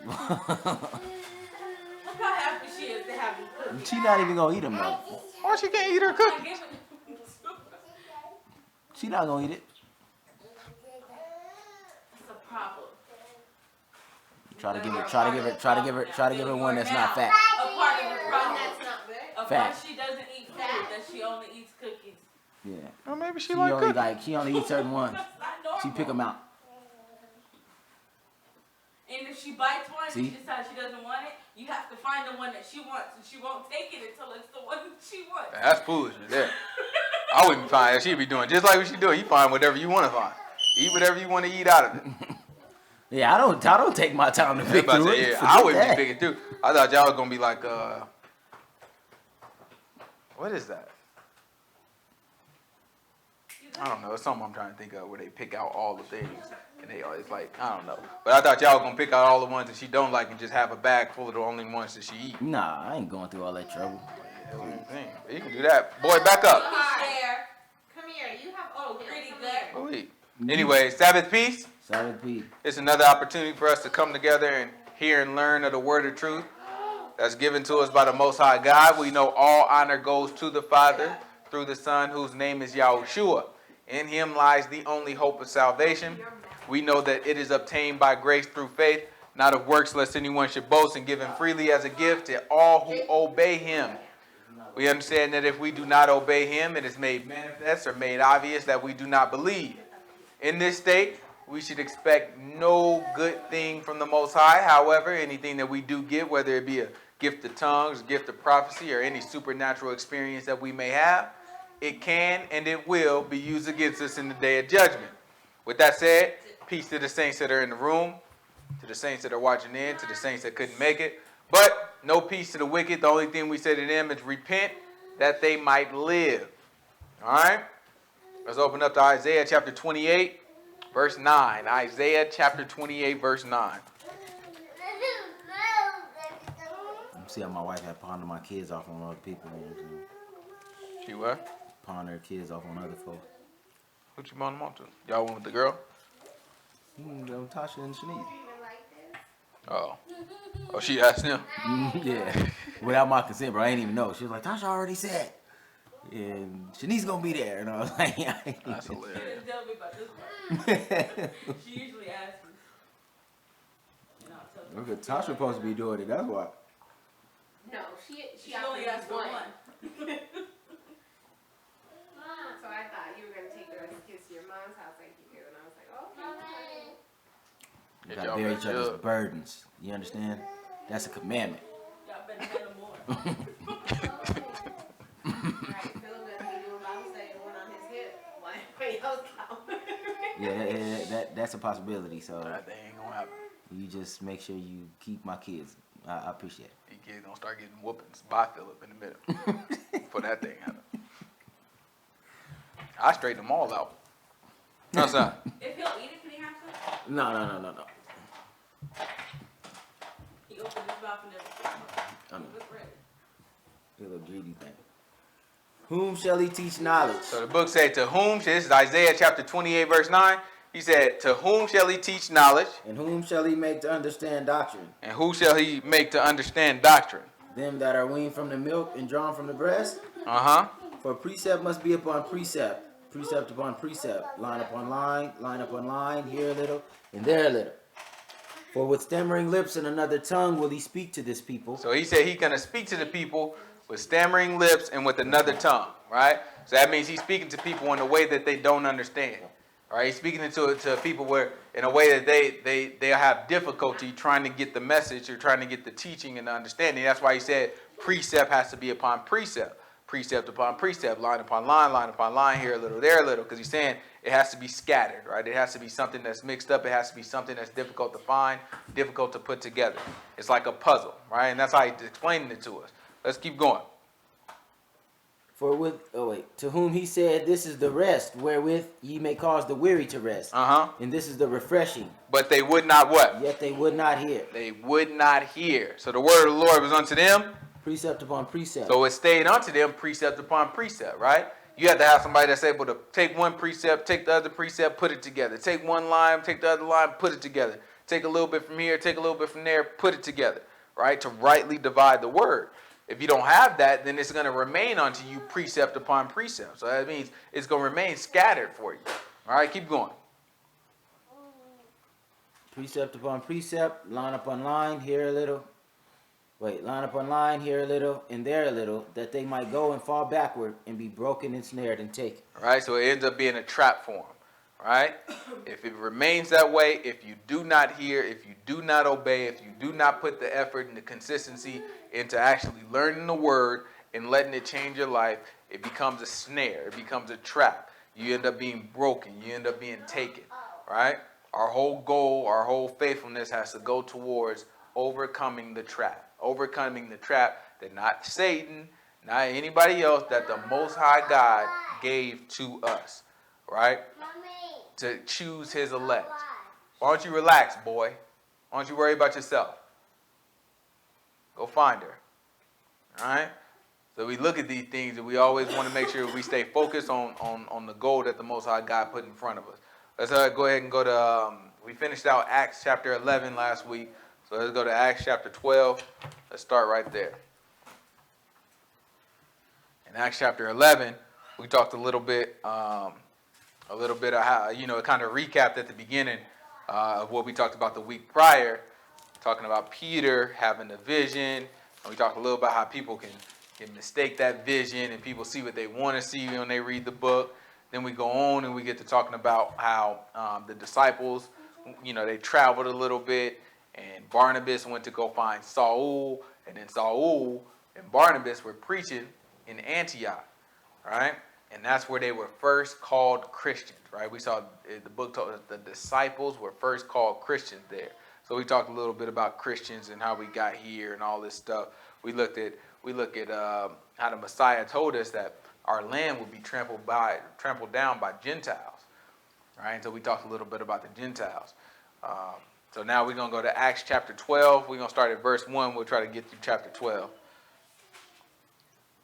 Look how happy she is to have you cookies. She not even gonna eat them though. Why she can't eat her cookies? She not gonna eat it. It's a problem. Try to give her one that's not fat. A part of the problem That's not good. of Fat. why she doesn't eat food, that she only eats cookies. Yeah. Well, maybe she She like only cookies. she only eats certain ones. That's not normal. She pick them out. And if she bites one See? and she decides she doesn't want it, you have to find the one that she wants, and she won't take it until it's the one that she wants. That's foolishness there. I wouldn't find that. She'd be doing just like what she doing. You find whatever you want to find. Eat whatever you want to eat out of it. Yeah, I don't take my time to pick through it. Yeah, Forget I wouldn't that. be picking through. I thought y'all was gonna be like, what is that? I don't know. It's something I'm trying to think of where they pick out all the things and they always like, I don't know. But I thought y'all was gonna pick out all the ones that she don't like and just have a bag full of the only ones that she eat. Nah, I ain't going through all that trouble. That's what I'm saying. You can do that. Boy, back up. Share. Come here. You have Pretty come good. here. Oh, wait. Anyway, Sabbath peace. Sabbath peace. It's another opportunity for us to come together and hear and learn of the word of truth that's given to us by the Most High God. We know all honor goes to the Father through the Son, whose name is Yahushua. In him lies the only hope of salvation. We know that it is obtained by grace through faith, not of works, lest anyone should boast, and given freely as a gift to all who obey him. We understand that if we do not obey him, it is made manifest or made obvious that we do not believe. In this state, we should expect no good thing from the Most High. However, anything that we do get, whether it be a gift of tongues, gift of prophecy, or any supernatural experience that we may have, it can and it will be used against us in the day of judgment. With that said, peace to the saints that are in the room, to the saints that are watching in, to the saints that couldn't make it. But no peace to the wicked. The only thing we say to them is repent that they might live. All right? Let's open up to Isaiah chapter 28, verse 9. Isaiah chapter 28, verse 9. See how my wife had pawned my kids off on other people. She what? Pawn her kids off on other folks. What you bond them on to? Y'all went with the girl? Tasha and Shanice. Oh. Oh, she asked him. Yeah. Without my consent, bro. I didn't even know. She was like, Tasha already said. And Shanice gonna be there. And I was like, yeah. That's She hilarious. didn't tell me about this one. She usually asks me. And I'll tell her. Look at Tasha supposed to be doing it. That's why. No, she She only asked for one. So I thought you were gonna take her as a kiss to your mom's house like you do, and I was like, oh, okay. You gotta bear each other's burdens. You understand? That's a commandment. Y'all better tell her more. Right, Philip doesn't be doing Bible study and one on his hip. Why else Yeah, that's a possibility. So That thing ain't gonna happen. you just make sure you keep my kids. I appreciate it. You kids gonna start getting whoopings by Philip in a minute. For that thing happen. I straighten them all out. No, son. If he'll eat it, can he have some? No. He opened his mouth and I know. it's ready. A little greedy thing. Whom shall he teach knowledge? So the book said, to whom, this is Isaiah chapter 28, verse 9. He said, to whom shall he teach knowledge? And whom shall he make to understand doctrine? And who shall he make to understand doctrine? Them that are weaned from the milk and drawn from the breast? Uh-huh. For precept must be upon precept, precept upon precept, line upon line upon line, here a little and there a little. For with stammering lips and another tongue will he speak to this people. So he said he's going to speak to the people with stammering lips and with another tongue, right? So that means he's speaking to people in a way that they don't understand. All right, he's speaking to people where in a way that they have difficulty trying to get the message or trying to get the teaching and the understanding. That's why he said precept has to be upon precept. Precept upon precept, line upon line, here a little, there a little, because he's saying it has to be scattered, right? It has to be something that's mixed up. It has to be something that's difficult to find, difficult to put together. It's like a puzzle, right? And that's how he's explaining it to us. Let's keep going. For to whom he said, this is the rest wherewith ye may cause the weary to rest. Uh-huh. And this is the refreshing. But they would not what? Yet they would not hear. They would not hear. So the word of the Lord was unto them. Precept upon precept. So it stayed unto them precept upon precept, right? You have to have somebody that's able to take one precept, take the other precept, put it together. Take one line, take the other line, put it together. take a little bit from here, take a little bit from there, put it together, right? To rightly divide the word. If you don't have that, then it's going to remain unto you precept upon precept. So that means it's going to remain scattered for you. All right, keep going. Precept upon precept, line upon line, here a little. Wait, line upon line, here a little, and there a little, that they might go and fall backward and be broken and snared and taken. All right, so it ends up being a trap for them. Right? If it remains that way, if you do not hear, if you do not obey, if you do not put the effort and the consistency into actually learning the word and letting it change your life, it becomes a snare. It becomes a trap. You end up being broken. You end up being taken. Right? Our whole goal, our whole faithfulness has to go towards overcoming the trap. Overcoming the trap that not Satan, not anybody else, that the Most High God gave to us. Right? To choose his elect. Why don't you relax, boy? Why don't you worry about yourself? Go find her. All right? So we look at these things and we always want to make sure we stay focused on the goal that the Most High God put in front of us. Let's go ahead and go to, we finished out Acts chapter 11 last week. So let's go to Acts chapter 12. Let's start right there. In Acts chapter 11, we talked a little bit of how, it kind of recapped at the beginning of what we talked about the week prior, talking about Peter having a vision. And we talked a little about how people can mistake that vision and people see what they want to see when they read the book. Then we go on and we get to talking about how the disciples, they traveled a little bit, and Barnabas went to go find Saul, and then Saul and Barnabas were preaching in Antioch, right? And that's where they were first called Christians, right? We saw the book told us the disciples were first called Christians there. So we talked a little bit about Christians and how we got here and all this stuff. We looked at how the Messiah told us that our land would be trampled down by Gentiles, right? And so we talked a little bit about the Gentiles. So now we're gonna go to Acts chapter 12. We're gonna start at verse 1. We'll try to get through chapter 12.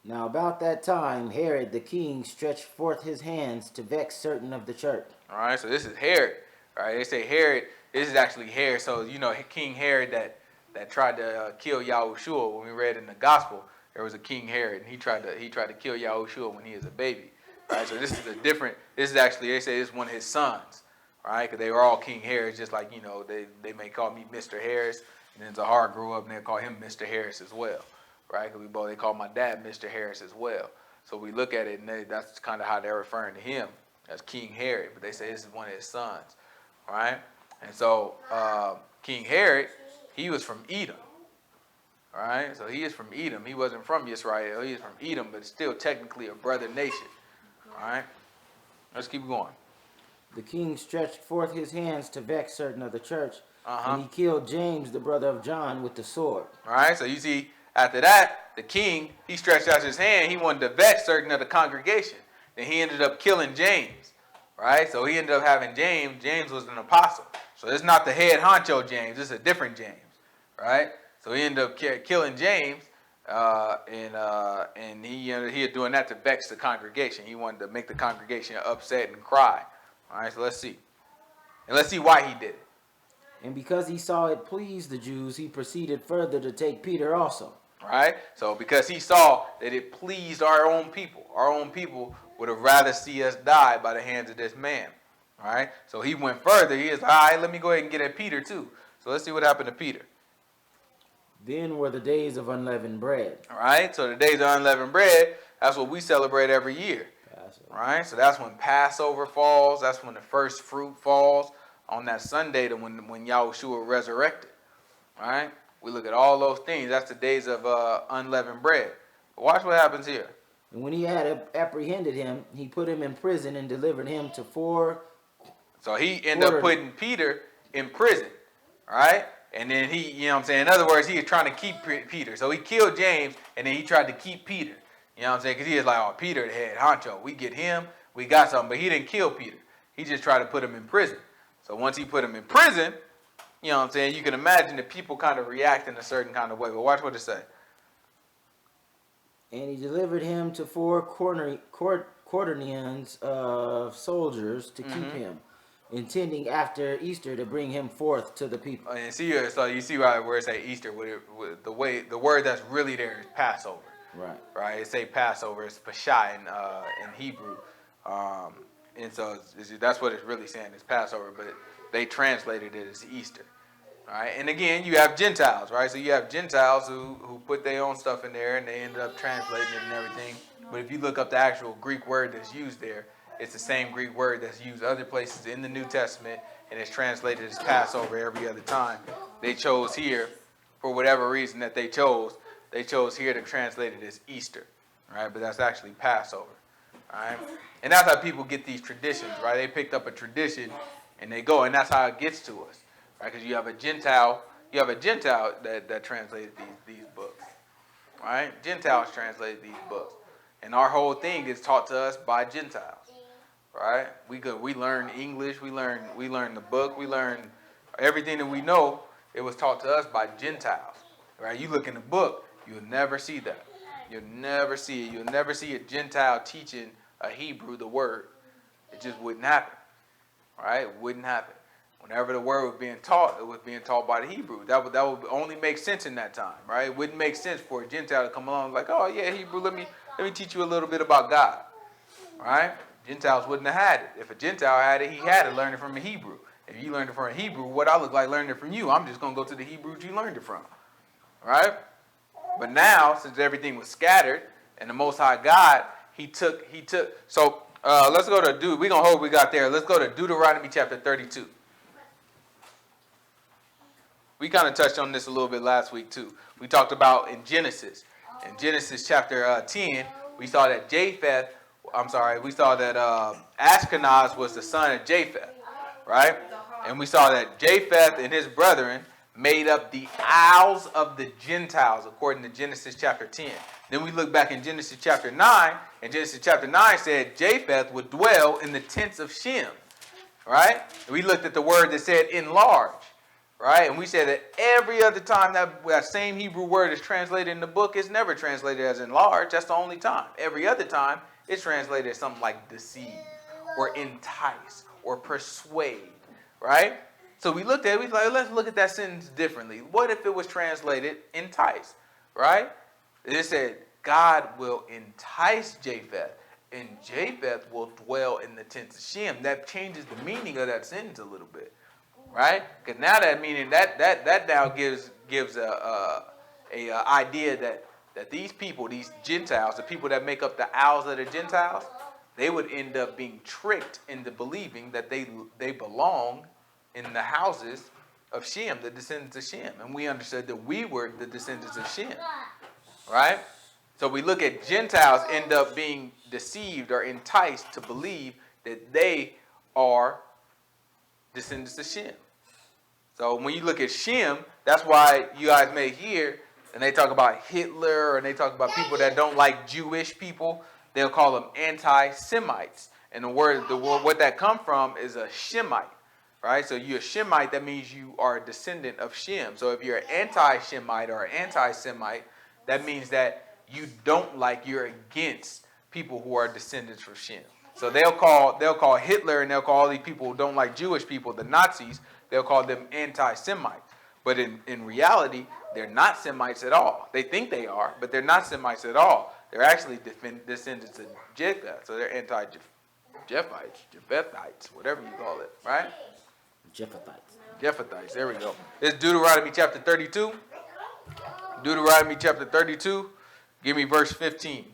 Now about that time, Herod the king stretched forth his hands to vex certain of the church. All right, so this is Herod. All right, they say Herod. This is actually Herod. So King Herod that tried to kill Yahushua. When we read in the gospel, there was a King Herod, and he tried to kill Yahushua when he was a baby. All right, so this is actually, they say this is one of his sons. All right, because they were all King Herods, just like they may call me Mr. Harris, and then Zahar grew up and they call him Mr. Harris as well. Right? Because they call my dad Mr. Harris as well. So we look at it, and that's kind of how they're referring to him as King Herod. But they say this is one of his sons. All right? And so King Herod, he was from Edom. All right? So he is from Edom. He wasn't from Israel. He is from Edom, but still technically a brother nation. All right? Let's keep going. The king stretched forth his hands to vex certain of the church, and he killed James, the brother of John, with the sword. All right? So you see, after that, the king, he stretched out his hand. He wanted to vex certain of the congregation. Then he ended up killing James, right? So he ended up having James. James was an apostle. So it's not the head honcho James. It's a different James, right? So he ended up killing James, and he was doing that to vex the congregation. He wanted to make the congregation upset and cry. All right, so let's see. And let's see why he did it. And because he saw it pleased the Jews, he proceeded further to take Peter also. Right? So because he saw that it pleased our own people would have rather see us die by the hands of this man. All right? So he went further. He is, all right, let me go ahead and get at Peter too. So let's see what happened to Peter. Then were the days of unleavened bread. All right? So the days of unleavened bread, that's what we celebrate every year. Passover. Right? So that's when Passover falls. That's when the first fruit falls on that Sunday when Yahushua resurrected. All right? We look at all those things. That's the days of unleavened bread. But watch what happens here. And when he had apprehended him, he put him in prison and delivered him to 4. So he ended up putting Peter in prison. All right? And then he, in other words, he was trying to keep Peter. So he killed James, and then he tried to keep Peter. You know what I'm saying? Because he was like, oh, Peter the head honcho. We get him, we got something. But he didn't kill Peter. He just tried to put him in prison. So once he put him in prison, you know what I'm saying, you can imagine that people kind of react in a certain kind of way. But watch what it says. And he delivered him to 4 quaternions of soldiers to keep him, intending after Easter to bring him forth to the people. And see, so you see where it say Easter, the word that's really there is Passover. Right. Right? It say Passover. It's Pesha in Hebrew. And so that's what it's really saying is Passover, but they translated it as Easter. All right? And again, you have Gentiles, right? So you have Gentiles who put their own stuff in there and they ended up translating it and everything. But if you look up the actual Greek word that's used there, it's the same Greek word that's used other places in the New Testament, and it's translated as Passover every other time. They chose here, for whatever reason that they chose here to translate it as Easter, right? But that's actually Passover, right? And that's how people get these traditions, right? They picked up a tradition and they go, and that's how it gets to us, right? Because you have a Gentile that translated these books, right? Gentiles translated these books, and our whole thing is taught to us by Gentiles, right? We learn English, we learn the book, we learn everything that we know. It was taught to us by Gentiles, right? You look in the book, you'll never see that. You'll never see it. You'll never see a Gentile teaching a Hebrew the word. It just wouldn't happen, right? It wouldn't happen. Whenever the word was being taught, it was being taught by the Hebrew. That would only make sense in that time, right? It wouldn't make sense for a Gentile to come along like, oh yeah, Hebrew, let me teach you a little bit about God, right? Gentiles wouldn't have had it. If a Gentile had it, he had to learn it from a Hebrew. If you learned it from a Hebrew, what I look like learning it from you, I'm just going to go to the Hebrew you learned it from, right? But now, since everything was scattered, and the Most High God, he took. So let's go to we're gonna hold what we got there. Let's go to Deuteronomy chapter 32. We kind of touched on this a little bit last week too. We talked about in Genesis chapter 10, we saw that Ashkenaz was the son of Japheth, right? And we saw that Japheth and his brethren made up the isles of the Gentiles, according to Genesis chapter 10. Then we look back in Genesis chapter 9, and Genesis chapter 9 said Japheth would dwell in the tents of Shem, right? And we looked at the word that said enlarge, right? And we said that every other time that same Hebrew word is translated in the book, it's never translated as enlarge. That's the only time. Every other time, it's translated as something like deceive, or entice, or persuade, right? So we looked at it, we like, let's look at that sentence differently. What if it was translated entice, right? It said, God will entice Japheth, and Japheth will dwell in the tents of Shem. That changes the meaning of that sentence a little bit, right? Because now that meaning that now gives a idea that these people, these Gentiles, the people that make up the isles of the Gentiles, they would end up being tricked into believing that they belong in the houses of Shem, the descendants of Shem. And we understood that we were the descendants of Shem, right? So we look at Gentiles end up being deceived or enticed to believe that they are descendants of Shem. So when you look at Shem, that's why you guys may hear, and they talk about Hitler, and they talk about people that don't like Jewish people, they'll call them anti-Semites. And the word what that come from is a Shemite. Right, so you're a Shemite, that means you are a descendant of Shem. So if you're an anti-Shemite or an anti-Semite, that means that you're against people who are descendants of Shem. So they'll call Hitler, and they'll call all these people who don't like Jewish people, the Nazis, they'll call them anti-Semites. But in reality, they're not Semites at all. They think they are, but they're not Semites at all. They're actually descendants of Japheth. So they're Japhethites, whatever you call it, right? Japhethites, there we go. It's Deuteronomy chapter 32. Deuteronomy chapter 32. Give me verse 15.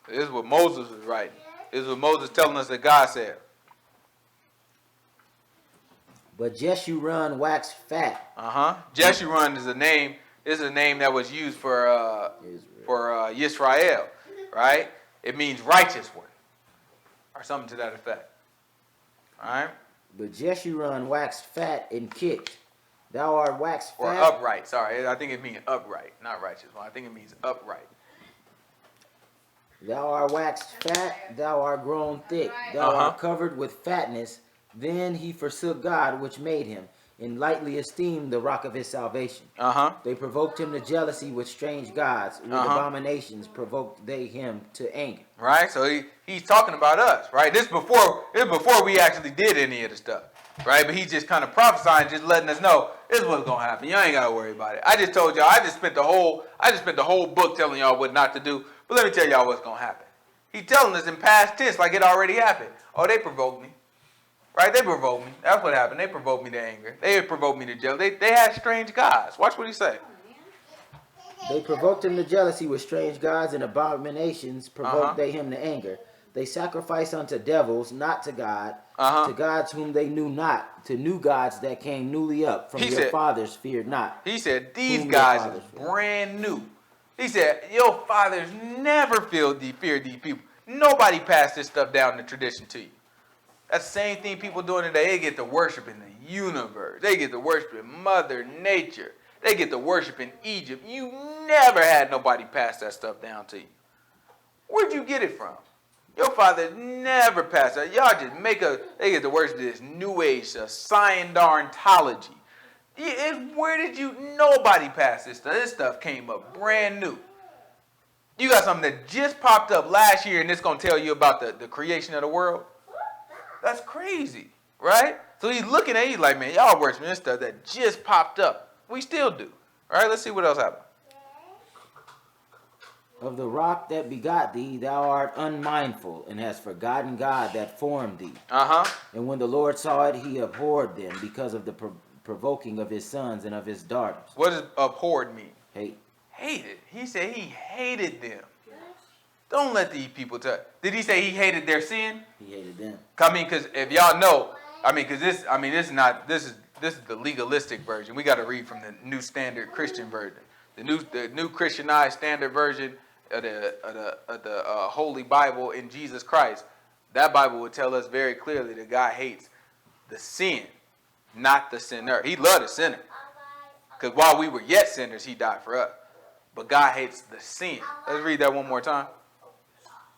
This is what Moses is writing. This is what Moses telling us that God said. But Jeshurun waxed fat. Jeshurun is a name. This is a name that was used for Yisrael, right? It means righteous one, or something to that effect. All right. But Jeshurun waxed fat and kicked. Thou art waxed fat. Or upright. Sorry, I think it means upright, not righteous one. I think it means upright. Thou art waxed fat, thou art grown thick, thou art covered with fatness. Then he forsook God which made him, and lightly esteemed the rock of his salvation. Uh-huh. They provoked him to jealousy with strange gods. With abominations provoked they him to anger. Right? So he's talking about us, right? This before we actually did any of the stuff. Right? But he's just kind of prophesying, just letting us know this is what's gonna happen. Y'all ain't gotta worry about it. I just told y'all, I just spent the whole book telling y'all what not to do. But let me tell y'all what's gonna happen. He's telling us in past tense like it already happened. Oh, they provoked me. Right? They provoked me. That's what happened. They provoked me to anger. They provoked me to jealousy. They had strange gods. Watch what he say. They provoked him to jealousy with strange gods, and abominations provoked they him to anger. They sacrificed unto devils, not to God, to gods whom they knew not, to new gods that came newly up from your fathers feared not. He said, these guys are brand new. He said, your fathers never feared these people. Nobody passed this stuff down in the tradition to you. That's the same thing people doing today. They get to worship in the universe. They get to worship in Mother Nature. They get to worship in Egypt. You never had nobody pass that stuff down to you. Where'd you get it from? Your father never passed that. Y'all just they get to worship this new age Scientology. Nobody passed this stuff. This stuff came up brand new. You got something that just popped up last year and it's going to tell you about the creation of the world? That's crazy, right? So he's looking at you like, man, y'all worshiping this stuff that just popped up. We still do. All right, let's see what else happened. Of the rock that begot thee, thou art unmindful, and hast forgotten God that formed thee. And when the Lord saw it, he abhorred them because of the provoking of his sons and of his daughters. What does abhorred mean? Hate. Hated. He said he hated them. Don't let these people tell. Did he say he hated their sin? He hated them. I mean, because if y'all know, this is the legalistic version. We got to read from the New Standard Christian version. The new Christianized Standard version of the Holy Bible in Jesus Christ. That Bible would tell us very clearly that God hates the sin, not the sinner. He loved the sinner. Because while we were yet sinners, he died for us. But God hates the sin. Let's read that one more time.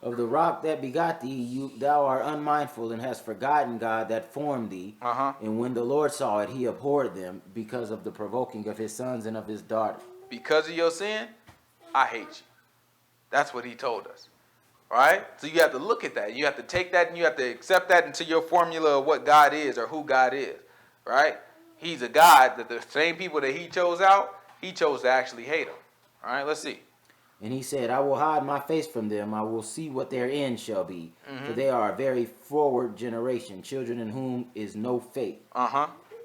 Of the rock that begot thee, thou art unmindful, and hast forgotten God that formed thee. And when the Lord saw it, he abhorred them because of the provoking of his sons and of his daughters. Because of your sin, I hate you. That's what he told us. Right? So you have to look at that. You have to take that and you have to accept that into your formula of what God is or who God is. Right? He's a God that the same people that he chose out, he chose to actually hate them. All right, let's see. And he said, I will hide my face from them. I will see what their end shall be. For they are a very forward generation, children in whom is no faith.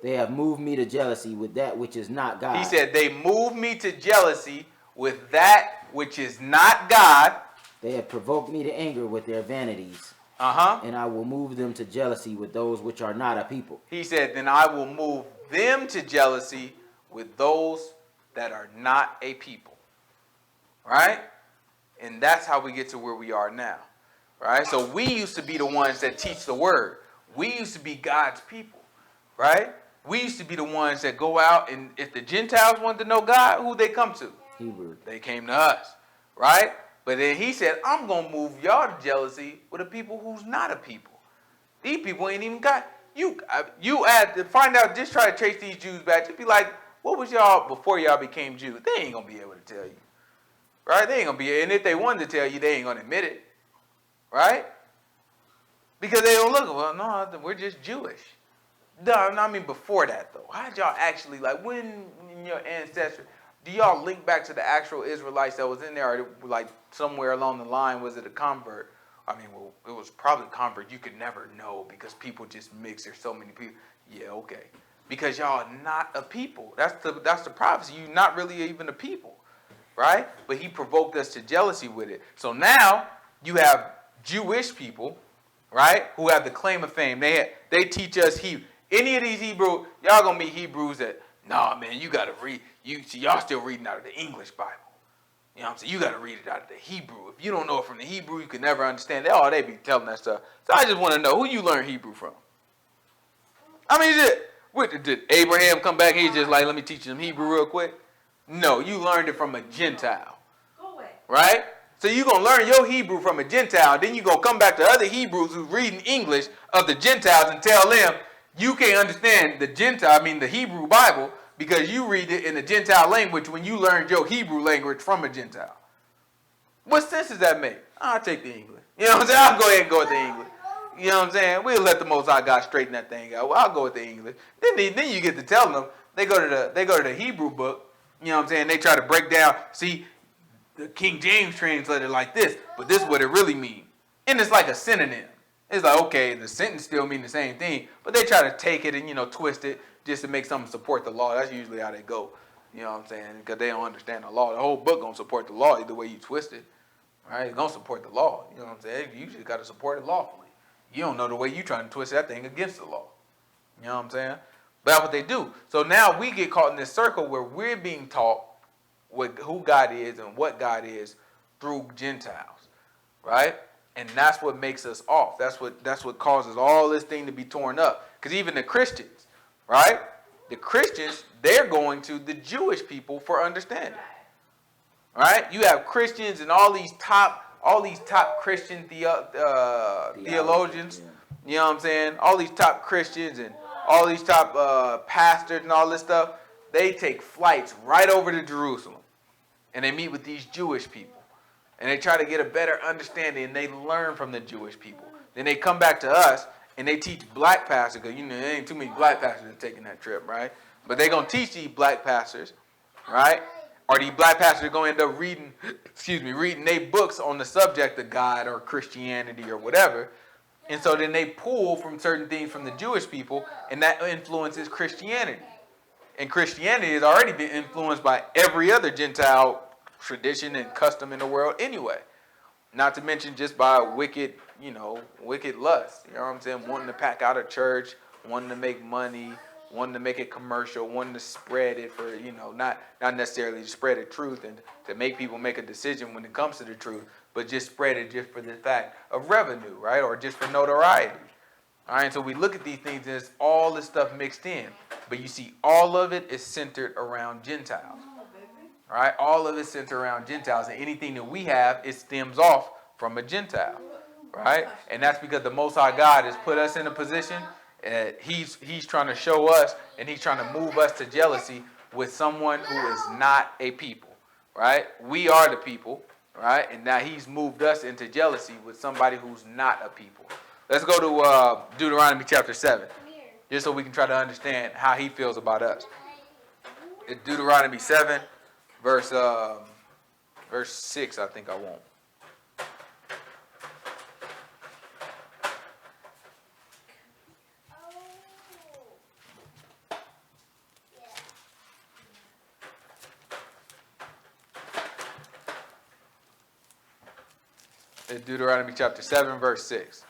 They have moved me to jealousy with that which is not God. He said, they moved me to jealousy with that which is not God. They have provoked me to anger with their vanities. And I will move them to jealousy with those which are not a people. He said, then I will move them to jealousy with those that are not a people. Right? And that's how we get to where we are now. Right? So we used to be the ones that teach the word. We used to be God's people. Right? We used to be the ones that go out and if the Gentiles wanted to know God, who'd they come to? Hebrew. They came to us. Right? But then he said, I'm going to move y'all to jealousy with a people who's not a people. These people ain't even got you had to find out, just try to trace these Jews back. Just be like, what was y'all before y'all became Jews? They ain't going to be able to tell you. Right? They ain't going to be, and if they wanted to tell you, they ain't going to admit it. Right? Because they don't look, well, no, we're just Jewish. No, I mean before that, though. How did y'all actually, like, when in your ancestry, do y'all link back to the actual Israelites that was in there, or like somewhere along the line, was it a convert? I mean, well, it was probably a convert. You could never know because people just mix. There's so many people. Yeah, okay. Because y'all are not a people. That's the prophecy. You're not really even a people. Right? But he provoked us to jealousy with it. So now you have Jewish people, right, who have the claim of fame. They teach us Hebrew. Any of these Hebrew, y'all gonna be Hebrews that, nah, man, you gotta read. Y'all still reading out of the English Bible. You know what I'm saying? You gotta read it out of the Hebrew. If you don't know it from the Hebrew, you can never understand it. Oh, they be telling that stuff. So I just want to know who you learn Hebrew from. I mean, did Abraham come back? He's just like, let me teach you some Hebrew real quick. No, you learned it from a Gentile. Go away. Right? So you're going to learn your Hebrew from a Gentile. Then you're going to come back to other Hebrews who's reading English of the Gentiles and tell them, You can't understand the Hebrew Bible, because you read it in a Gentile language when you learned your Hebrew language from a Gentile. What sense does that make? I'll take the English. You know what I'm saying? I'll go ahead and go with the English. You know what I'm saying? We'll let the Most High God straighten that thing out. Well, I'll go with the English. Then you get to telling them, they go to the Hebrew book. You know what I'm saying? They try to break down. See, the King James translated like this, but this is what it really means. And it's like a synonym. It's like, okay, the sentence still mean the same thing, but they try to take it and, twist it just to make something support the law. That's usually how they go. You know what I'm saying? Because they don't understand the law. The whole book going to support the law either way you twist it. Right? It's going to support the law. You know what I'm saying? You usually got to support it lawfully. You don't know the way you trying to twist that thing against the law. You know what I'm saying? But that's what they do. So now we get caught in this circle where we're being taught who God is and what God is through Gentiles. Right? And that's what makes us off. That's what causes all this thing to be torn up. Because even the Christians, right? The Christians, they're going to the Jewish people for understanding. Right? You have Christians and all these top Christian theologians. Yeah. You know what I'm saying? All these top Christians and all these top pastors and all this stuff. They take flights right over to Jerusalem, and they meet with these Jewish people. And they try to get a better understanding, and they learn from the Jewish people. Then they come back to us, and they teach black pastors, because there ain't too many black pastors taking that trip, right? But they're going to teach these black pastors, right? Or these black pastors are going to end up reading their books on the subject of God or Christianity or whatever. And so then they pull from certain things from the Jewish people, and that influences Christianity. And Christianity has already been influenced by every other Gentile tradition and custom in the world anyway. Not to mention just by wicked lust. You know what I'm saying? Wanting to pack out a church, wanting to make money, wanting to make it commercial, wanting to spread it for, not necessarily to spread the truth and to make people make a decision when it comes to the truth, but just spread it just for the fact of revenue, right? Or just for notoriety. All right, so we look at these things and it's all this stuff mixed in. But you see, all of it is centered around Gentiles. All right, all of it centered around Gentiles. And anything that we have, it stems off from a Gentile. Right? And that's because the Most High God has put us in a position. He's trying to show us, and he's trying to move us to jealousy with someone who is not a people. Right? We are the people. Right? And now he's moved us into jealousy with somebody who's not a people. Let's go to Deuteronomy chapter 7. Just so we can try to understand how he feels about us. It's Deuteronomy 7, verse 6, I think I want. It's Deuteronomy chapter 7, verse 6.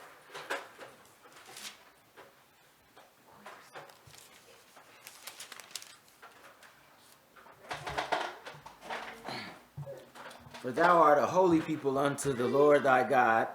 For thou art a holy people unto the Lord thy God.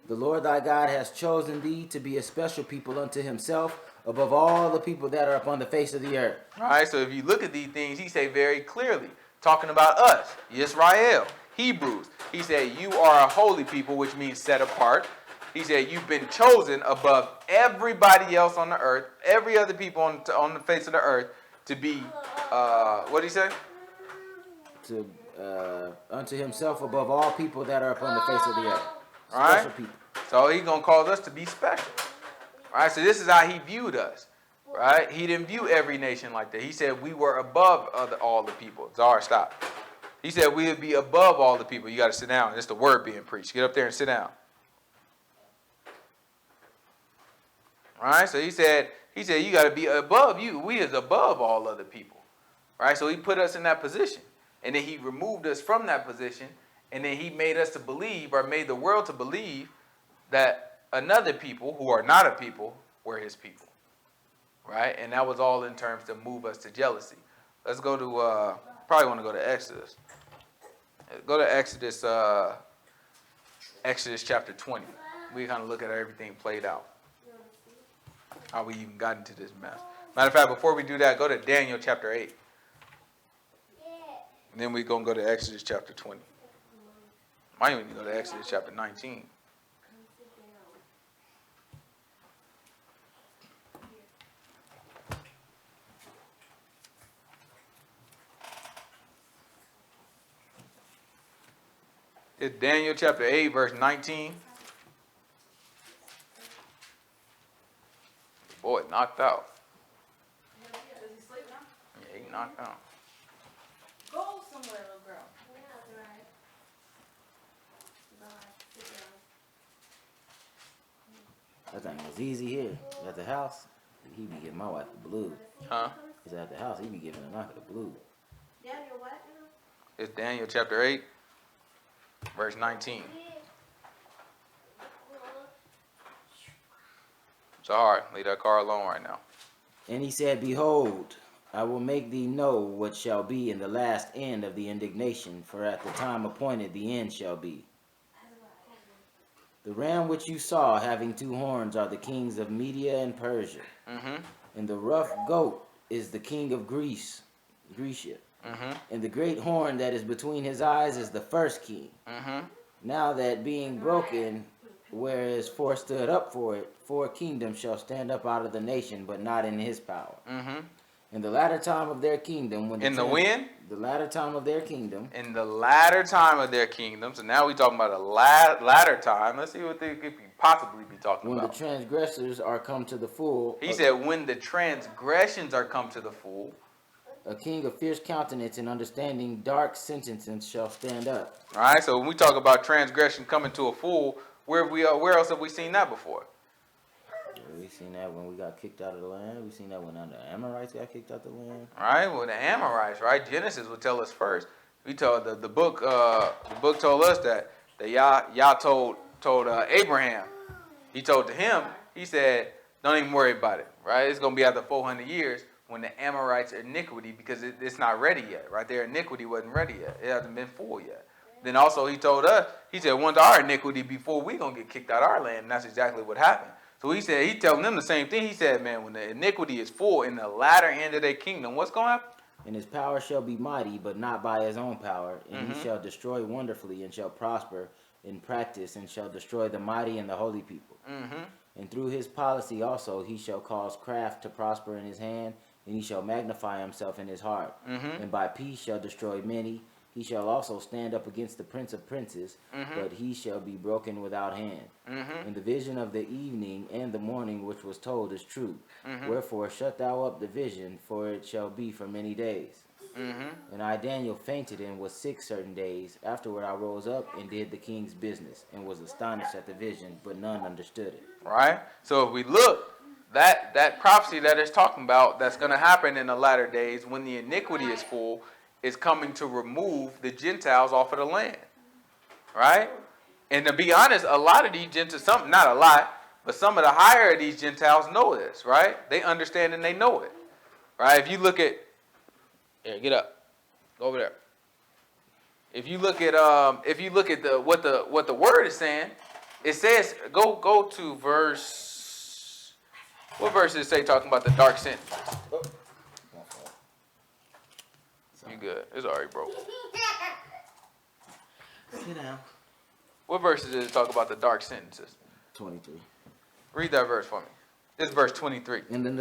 The Lord thy God has chosen thee to be a special people unto himself above all the people that are upon the face of the earth. All right, so if you look at these things, he say very clearly, talking about us, Israel, Hebrews. He said, you are a holy people, which means set apart. He said, you've been chosen above everybody else on the earth, every other people on the face of the earth, to be, what did he say? Unto himself above all people that are upon the face of the earth. All right. Special people. So he's going to cause us to be special. All right, so this is how he viewed us. Right? He didn't view every nation like that. He said we were above all the people. Zara, stop. He said we would be above all the people. You got to sit down. It's the word being preached. Get up there and sit down. All right, so he said you got to be above you. We is above all other people. All right, so he put us in that position. And then he removed us from that position. And then he made us to believe, or made the world to believe, that another people who are not a people were his people. Right? And that was all in terms to move us to jealousy. Let's go to, probably want to go to Exodus. Go to Exodus chapter 20. We kind of look at how everything played out. How we even got into this mess. Matter of fact, before we do that, go to Daniel chapter 8. And then we're going to go to Exodus chapter 20. Might even go to Exodus chapter 19. It's Daniel chapter 8, verse 19. Boy, knocked out. Does he sleep now? Yeah, he knocked out. Go somewhere, little girl. That thing was easy here. At the house, he be giving my wife the blues. Huh? Cause at the house, he be giving a knock of the blues. Daniel, what? It's Daniel chapter 8, verse 19. Sorry, leave that car alone right now. And he said, Behold, I will make thee know what shall be in the last end of the indignation, for at the time appointed the end shall be. The ram which you saw having 2 horns are the kings of Media and Persia. Mm-hmm. And the rough goat is the king of Greece, Grecia. Mm-hmm. And the great horn that is between his eyes is the first king. Mm-hmm. Now that being broken, whereas 4 stood up for it, 4 kingdoms shall stand up out of the nation, but not in his power. Mm-hmm. In the latter time of their kingdom, when In the when? The latter time of their kingdom. In the latter time of their kingdom. So now we're talking about a latter time. Let's see what they could possibly be talking When about. the transgressors are come to the full. He said, when the transgressions are come to the full. A king of fierce countenance and understanding dark sentences shall stand up. All right, so when we talk about transgression coming to a full, where else have we seen that before? We seen that when we got kicked out of the land. We seen that when the Amorites got kicked out of the land. All right, well the Amorites, right? Genesis will tell us first. We told the book told us that Yah told Abraham. He told to him, he said, don't even worry about it, right? It's gonna be after 400 years when the Amorites' iniquity, because it's not ready yet, right? Their iniquity wasn't ready yet. It hasn't been full yet. Then also he told us, he said, once our iniquity before we gonna get kicked out of our land, and that's exactly what happened. So he said, he telling them the same thing. He said, man, when the iniquity is full in the latter end of their kingdom, what's going to happen? And his power shall be mighty, but not by his own power. And he shall destroy wonderfully, and shall prosper in practice, and shall destroy the mighty and the holy people. And through his policy also he shall cause craft to prosper in his hand, and he shall magnify himself in his heart. And by peace shall destroy many. He shall also stand up against the prince of princes, but he shall be broken without hand. And the vision of the evening and the morning which was told is true. Wherefore shut thou up the vision, for it shall be for many days. And I, Daniel, fainted and was sick certain days. Afterward I rose up and did the king's business, and was astonished at the vision, but none understood it. Right? So if we look, that prophecy that it's talking about, that's going to happen in the latter days when the iniquity is full, is coming to remove the Gentiles off of the land. Right? And to be honest, a lot of these Gentiles, not a lot, but some of the higher of these Gentiles know this, right? They understand and they know it. Right? If you look at, here, get up. Go over there. If you look at what the word is saying, it says, go to verse, what verse does it say talking about the dark sentence? You good. It's already broke. Sit down. What verses does it talk about the dark sentences? 23. Read that verse for me. This is verse 23. And in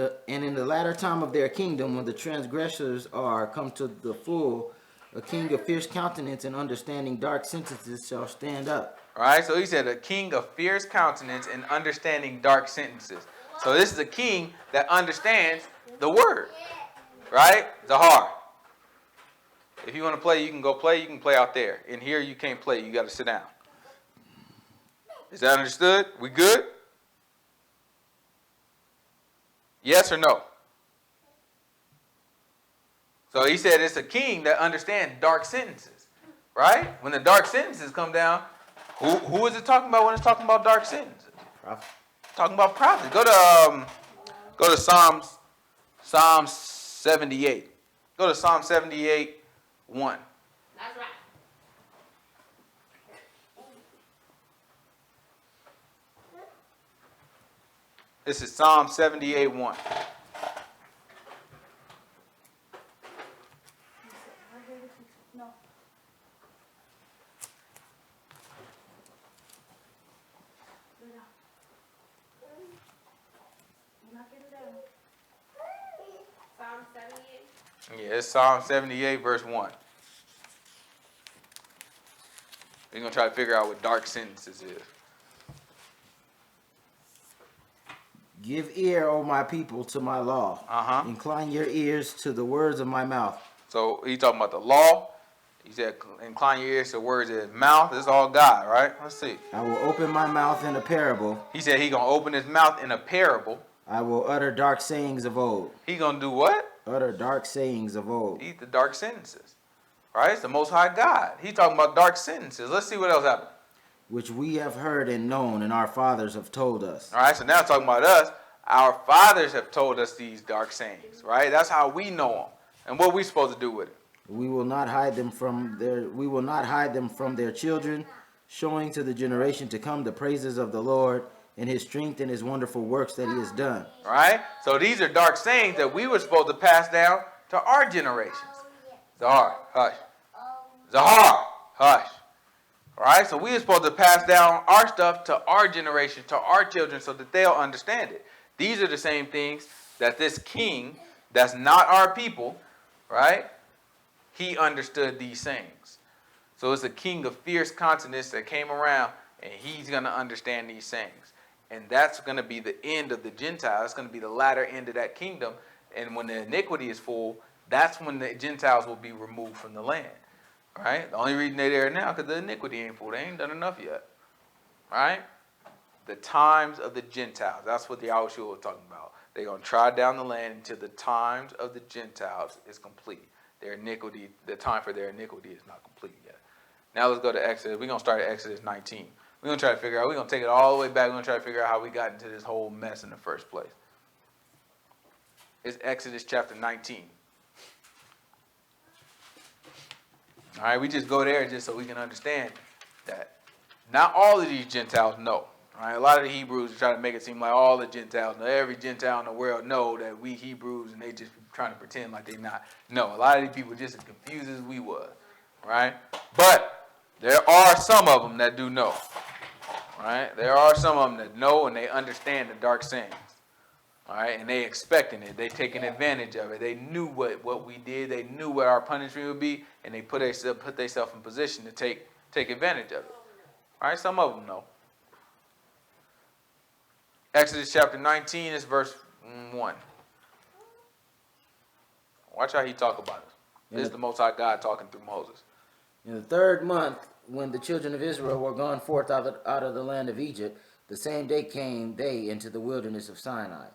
the latter time of their kingdom, when the transgressors are come to the full, a king of fierce countenance and understanding dark sentences shall stand up. All right, so he said a king of fierce countenance and understanding dark sentences. So this is a king that understands the word. Right? Zahar. If you want to play, you can go play. You can play out there. In here, you can't play. You got to sit down. Is that understood? We good? Yes or no? So he said it's a king that understands dark sentences. Right? When the dark sentences come down, who is it talking about when it's talking about dark sentences? Prophet. Talking about prophecy. Go to Psalms 78. Go to Psalm 78. 1. That's right. This is Psalm 78, 1. No. Psalm 78. Yeah, it's Psalm 78, verse 1. We're going to try to figure out what dark sentences is. Give ear, O my people, to my law. Uh-huh. Incline your ears to the words of my mouth. So he's talking about the law. He said, incline your ears to the words of his mouth. This is all God, right? Let's see. I will open my mouth in a parable. He said he's going to open his mouth in a parable. I will utter dark sayings of old. He's going to do what? Utter dark sayings of old. Eat the dark sentences. Right? It's the Most High God. He's talking about dark sentences. Let's see what else happened. Which we have heard and known, and our fathers have told us. All right, so now talking about us. Our fathers have told us these dark sayings, right? That's how we know them. And what are we supposed to do with it? We will not hide them from their children, showing to the generation to come the praises of the Lord and his strength and his wonderful works that he has done. All right? So these are dark sayings that we were supposed to pass down to our generations. Zahar, hush. Zahar, hush. All right? So we are supposed to pass down our stuff to our generation, to our children, so that they'll understand it. These are the same things that this king, that's not our people, right? He understood these sayings. So it's a king of fierce countenance that came around, and he's going to understand these sayings. And that's going to be the end of the Gentiles. It's going to be the latter end of that kingdom. And when the iniquity is full, that's when the Gentiles will be removed from the land. Right? The only reason they're there now because the iniquity ain't full. They ain't done enough yet. Right? The times of the Gentiles. That's what the Yahushua was talking about. They're going to try down the land until the times of the Gentiles is complete. Their iniquity, the time for their iniquity is not complete yet. Now let's go to Exodus. We're going to start at Exodus 19. We're going to try to figure out, we're going to take it all the way back. We're going to try to figure out how we got into this whole mess in the first place. It's Exodus chapter 19. All right, we just go there just so we can understand that not all of these Gentiles know. All right, a lot of the Hebrews are trying to make it seem like all the Gentiles know. Every Gentile in the world know that we Hebrews, and they just trying to pretend like they're not. No, a lot of these people just as confused as we was. Right? But there are some of them that do know. Right? There are some of them that know and they understand the dark sayings. All right? And they expecting it. They taking advantage of it. They knew what we did. They knew what our punishment would be, and they put themselves in position to take advantage of it. All right? Some of them know. Exodus chapter 19 is verse 1. Watch how he talk about it. This is the Most High God talking through Moses. In the 3rd month, when the children of Israel were gone forth out of the land of Egypt, the same day came they into the wilderness of Sinai.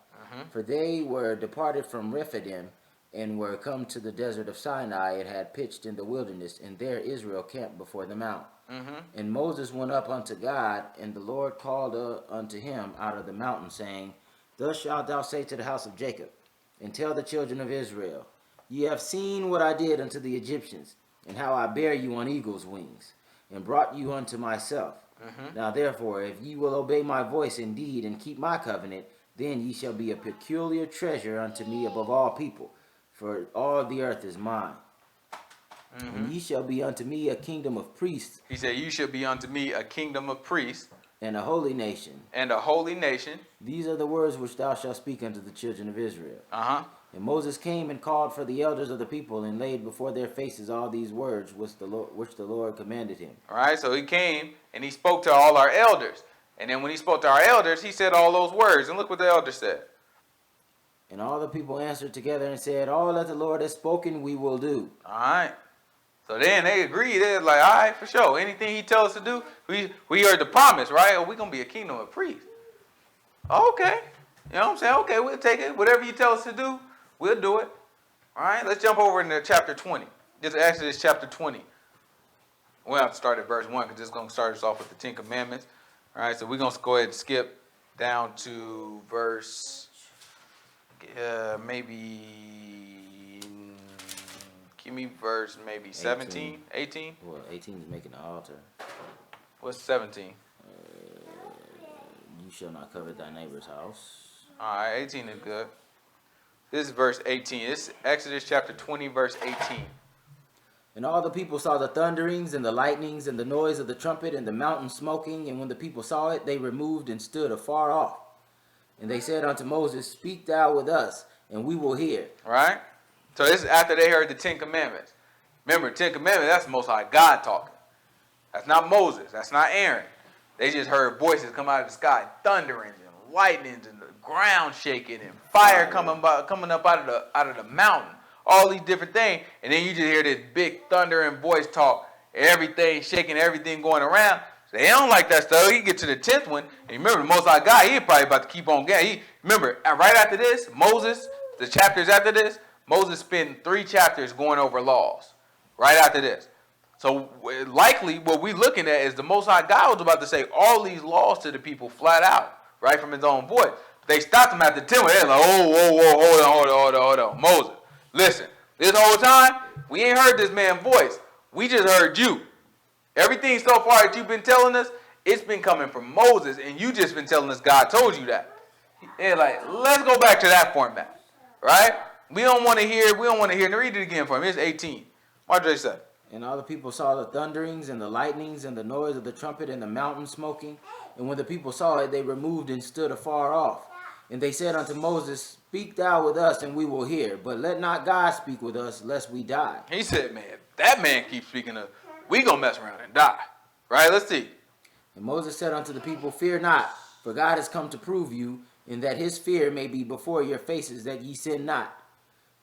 For they were departed from Rephidim, and were come to the desert of Sinai, and had pitched in the wilderness, and there Israel camped before the mount. And Moses went up unto God, and the Lord called unto him out of the mountain, saying, Thus shalt thou say to the house of Jacob, and tell the children of Israel, Ye have seen what I did unto the Egyptians, and how I bare you on eagle's wings, and brought you unto myself. Now therefore, if ye will obey my voice indeed, and keep my covenant, then ye shall be a peculiar treasure unto me above all people, for all the earth is mine. And ye shall be unto me a kingdom of priests. He said, You shall be unto me a kingdom of priests. And a holy nation. And a holy nation. These are the words which thou shalt speak unto the children of Israel. And Moses came and called for the elders of the people, and laid before their faces all these words which the Lord commanded him. All right, so he came and he spoke to all our elders. And then when he spoke to our elders, he said all those words. And look what the elders said. And all the people answered together and said, All that the Lord has spoken we will do. All right. So then they agreed. They're like, all right, for sure. Anything he tells us to do, we heard the promise, right? Oh, we're going to be a kingdom of priests. Okay. You know what I'm saying? Okay, we'll take it. Whatever you tell us to do, we'll do it. All right, let's jump over into chapter 20. This is Exodus chapter 20. We'll have to start at verse 1 because it's going to start us off with the 10 Commandments. All right, so we're going to go ahead and skip down to verse, give me verse maybe 17, 18. Well, 18 is making the altar. What's 17? You shall not covet thy neighbor's house. All right, 18 is good. This is verse 18. This is Exodus chapter 20, verse 18. And all the people saw the thunderings and the lightnings and the noise of the trumpet and the mountain smoking. And when the people saw it, they removed and stood afar off. And they said unto Moses, Speak thou with us, and we will hear. All right? So this is after they heard the 10 Commandments. Remember, 10 Commandments, that's the Most High God talking. That's not Moses. That's not Aaron. They just heard voices come out of the sky, thunderings and lightnings and the ground shaking and fire coming up out of the mountain. All these different things, and then you just hear this big thundering voice talk, everything shaking, everything going around. So they don't like that stuff. He get to the 10th one, and remember the Most High God, he probably about to keep on getting. Remember, right after this, Moses, the chapters after this, Moses spent 3 chapters going over laws. Right after this. So likely what we're looking at is the Most High God was about to say all these laws to the people flat out, right from his own voice. They stopped him at the 10th one. They're like, whoa, hold on. Moses, listen, this whole time, we ain't heard this man's voice. We just heard you. Everything so far that you've been telling us, it's been coming from Moses, and you just been telling us God told you that. They're like, let's go back to that format, right? We don't want to hear, and read it again for him. It's 18. What did they say? And all the people saw the thunderings and the lightnings and the noise of the trumpet and the mountain smoking. And when the people saw it, they removed and stood afar off. And they said unto Moses, Speak thou with us, and we will hear. But let not God speak with us, lest we die. He said, man, if that man keeps speaking to us, we going to mess around and die. Right? Let's see. And Moses said unto the people, Fear not, for God has come to prove you, and that his fear may be before your faces, that ye sin not.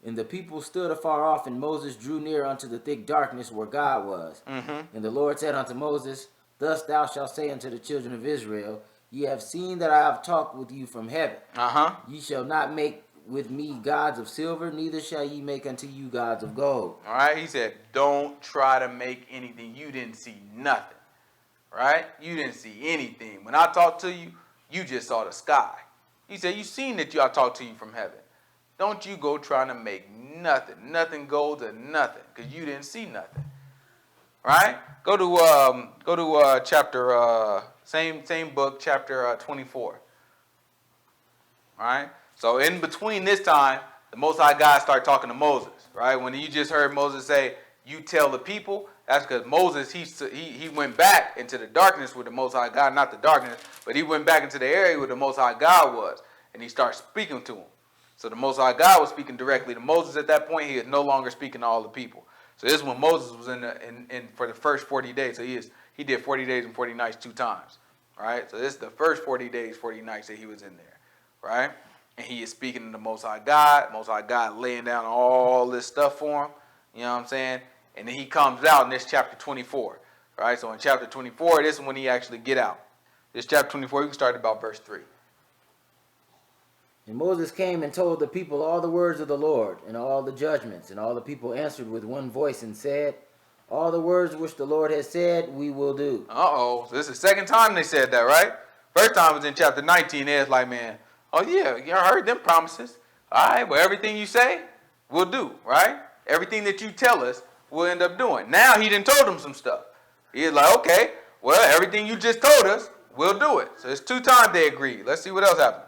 And the people stood afar off, and Moses drew near unto the thick darkness where God was. And the Lord said unto Moses, Thus thou shalt say unto the children of Israel, Ye have seen that I have talked with you from heaven. Ye shall not make with me gods of silver, neither shall ye make unto you gods of gold. All right, he said, don't try to make anything. You didn't see nothing, right? You didn't see anything. When I talked to you, you just saw the sky. He said, you seen that I talked to you from heaven. Don't you go trying to make nothing gold or nothing, because you didn't see nothing, right? Go to chapter same book, chapter 24. All right. So in between this time, the Most High God started talking to Moses, right? When you just heard Moses say, "You tell the people," that's because Moses he went back into the darkness with the Most High God, not the darkness, but he went back into the area where the Most High God was, and he started speaking to him. So the Most High God was speaking directly to Moses at that point. He is no longer speaking to all the people. So this is when Moses was in for the first 40 days. So he did 40 days and 40 nights 2 times, right? So this is the first 40 days, 40 nights that he was in there, right? And he is speaking to the Most High God laying down all this stuff for him, you know what I'm saying? And then he comes out in this chapter 24, right? So in chapter 24, this is when he actually get out. This chapter 24, you can start about verse 3. And Moses came and told the people all the words of the Lord, and all the judgments. And all the people answered with one voice and said, All the words which the Lord has said, we will do. So this is the second time they said that, right? First time was in chapter 19. It's like, man, oh yeah, you heard them promises. All right, well, everything you say, we'll do, right? Everything that you tell us, we'll end up doing. Now he done told them some stuff. He's like, okay, well, everything you just told us, we'll do it. So it's 2 times they agreed. Let's see what else happened.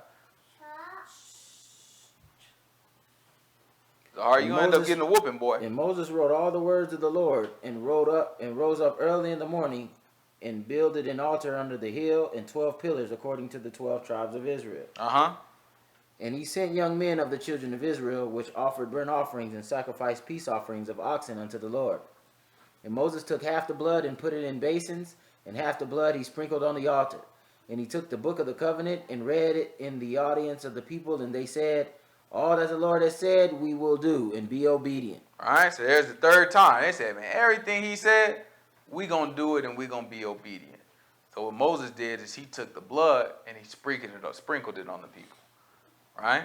Are you gonna end up getting a whooping, boy? And Moses wrote all the words of the Lord, and rose up early in the morning, and builded an altar under the hill, and 12 pillars according to the 12 tribes of Israel. And he sent young men of the children of Israel, which offered burnt offerings and sacrificed peace offerings of oxen unto the Lord. And Moses took half the blood and put it in basins, and half the blood he sprinkled on the altar. And he took the book of the covenant and read it in the audience of the people, and they said, All that the Lord has said, we will do, and be obedient. All right, so there's the 3rd time. They said, man, everything he said, we going to do it, and we going to be obedient. So what Moses did is he took the blood, and he sprinkled it on the people, right?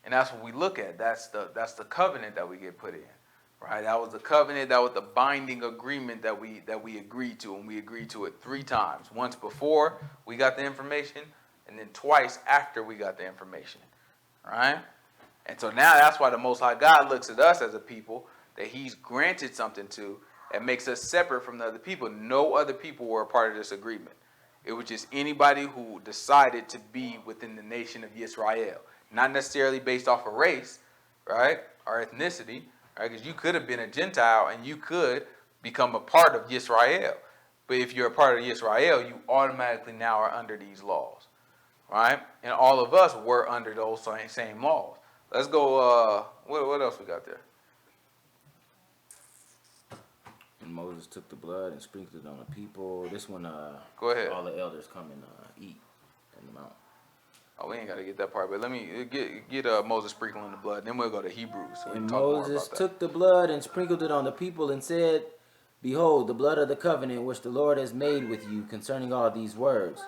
And that's what we look at. That's the covenant that we get put in, right? That was the covenant. That was the binding agreement that we agreed to, and we agreed to it 3 times. Once before we got the information, and then twice after we got the information. Right? And so now that's why the Most High God looks at us as a people that he's granted something to that makes us separate from the other people. No other people were a part of this agreement. It was just anybody who decided to be within the nation of Yisrael. Not necessarily based off of race, right? Or ethnicity, right? Because you could have been a Gentile and you could become a part of Yisrael. But if you're a part of Yisrael, you automatically now are under these laws. Right? And all of us were under those same laws. Let's go, what else we got there? And Moses took the blood and sprinkled it on the people. This one, Go ahead. all the elders come and eat on the mount. Oh, we ain't got to get that part, but let me get Moses sprinkling the blood. Then we'll go to Hebrews. So we can And talk more Moses about that. took the blood and sprinkled it on the people and said, Behold, the blood of the covenant which the Lord has made with you concerning all these words.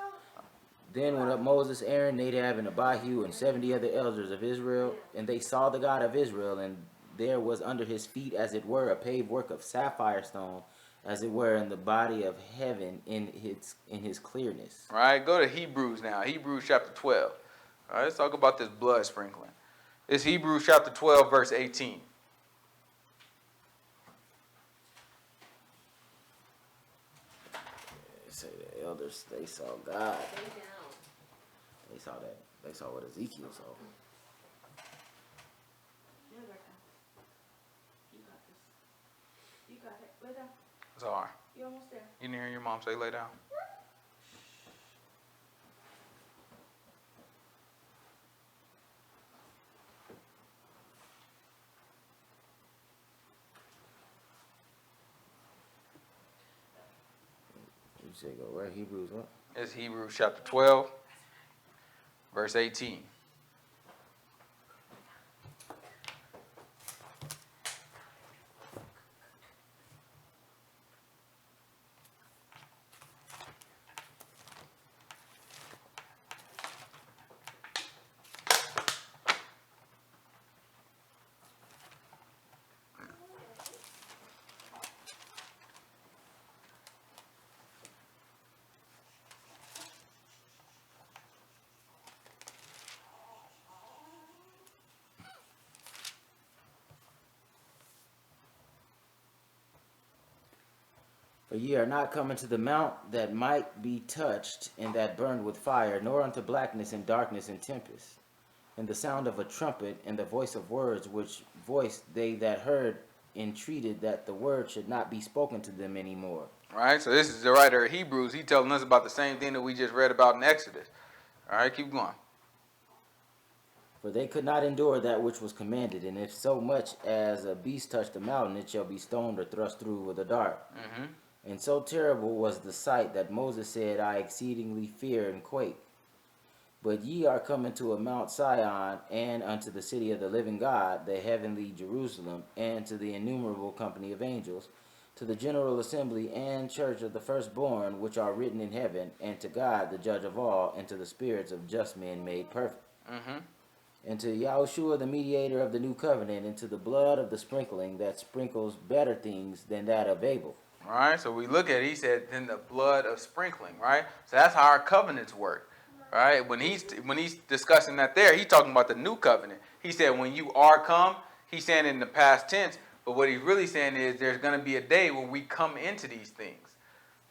Then went up Moses, Aaron, Nadab, and Abihu, and 70 other elders of Israel, and they saw the God of Israel, and there was under his feet, as it were, a paved work of sapphire stone, as it were in the body of heaven in his clearness. All right, go to Hebrews now. Hebrews chapter 12. All right, let's talk about this blood sprinkling. It's Hebrews chapter 12, verse 18. They say the elders, they saw God. They saw that. They saw what Ezekiel saw. You got this. You got it. Lay down. It's all right. You're almost there. You didn't hear your mom say lay down? You say go where? Hebrews what? It's Hebrews chapter 12, verse 18. For ye are not come into the mount that might be touched, and that burned with fire, nor unto blackness and darkness and tempest, and the sound of a trumpet, and the voice of words, which voice they that heard entreated that the word should not be spoken to them any more. All right, so this is the writer of Hebrews. He's telling us about the same thing that we just read about in Exodus. All right, keep going. For they could not endure that which was commanded, and if so much as a beast touch the mountain, it shall be stoned or thrust through with a dart. Mm-hmm. And so terrible was the sight that Moses said, I exceedingly fear and quake. But ye are come into a Mount Sion, and unto the city of the living God, the heavenly Jerusalem, and to the innumerable company of angels, to the general assembly and church of the firstborn, which are written in heaven, and to God, the judge of all, and to the spirits of just men made perfect. Mm-hmm. And to Yahushua, the mediator of the new covenant, and to the blood of the sprinkling that sprinkles better things than that of Abel. All right, so we look at it, he said, then the blood of sprinkling, right? So that's how our covenants work, right? When he's discussing that there, he's talking about the new covenant. He said, when you are come, he's saying it in the past tense, but what he's really saying is there's going to be a day when we come into these things,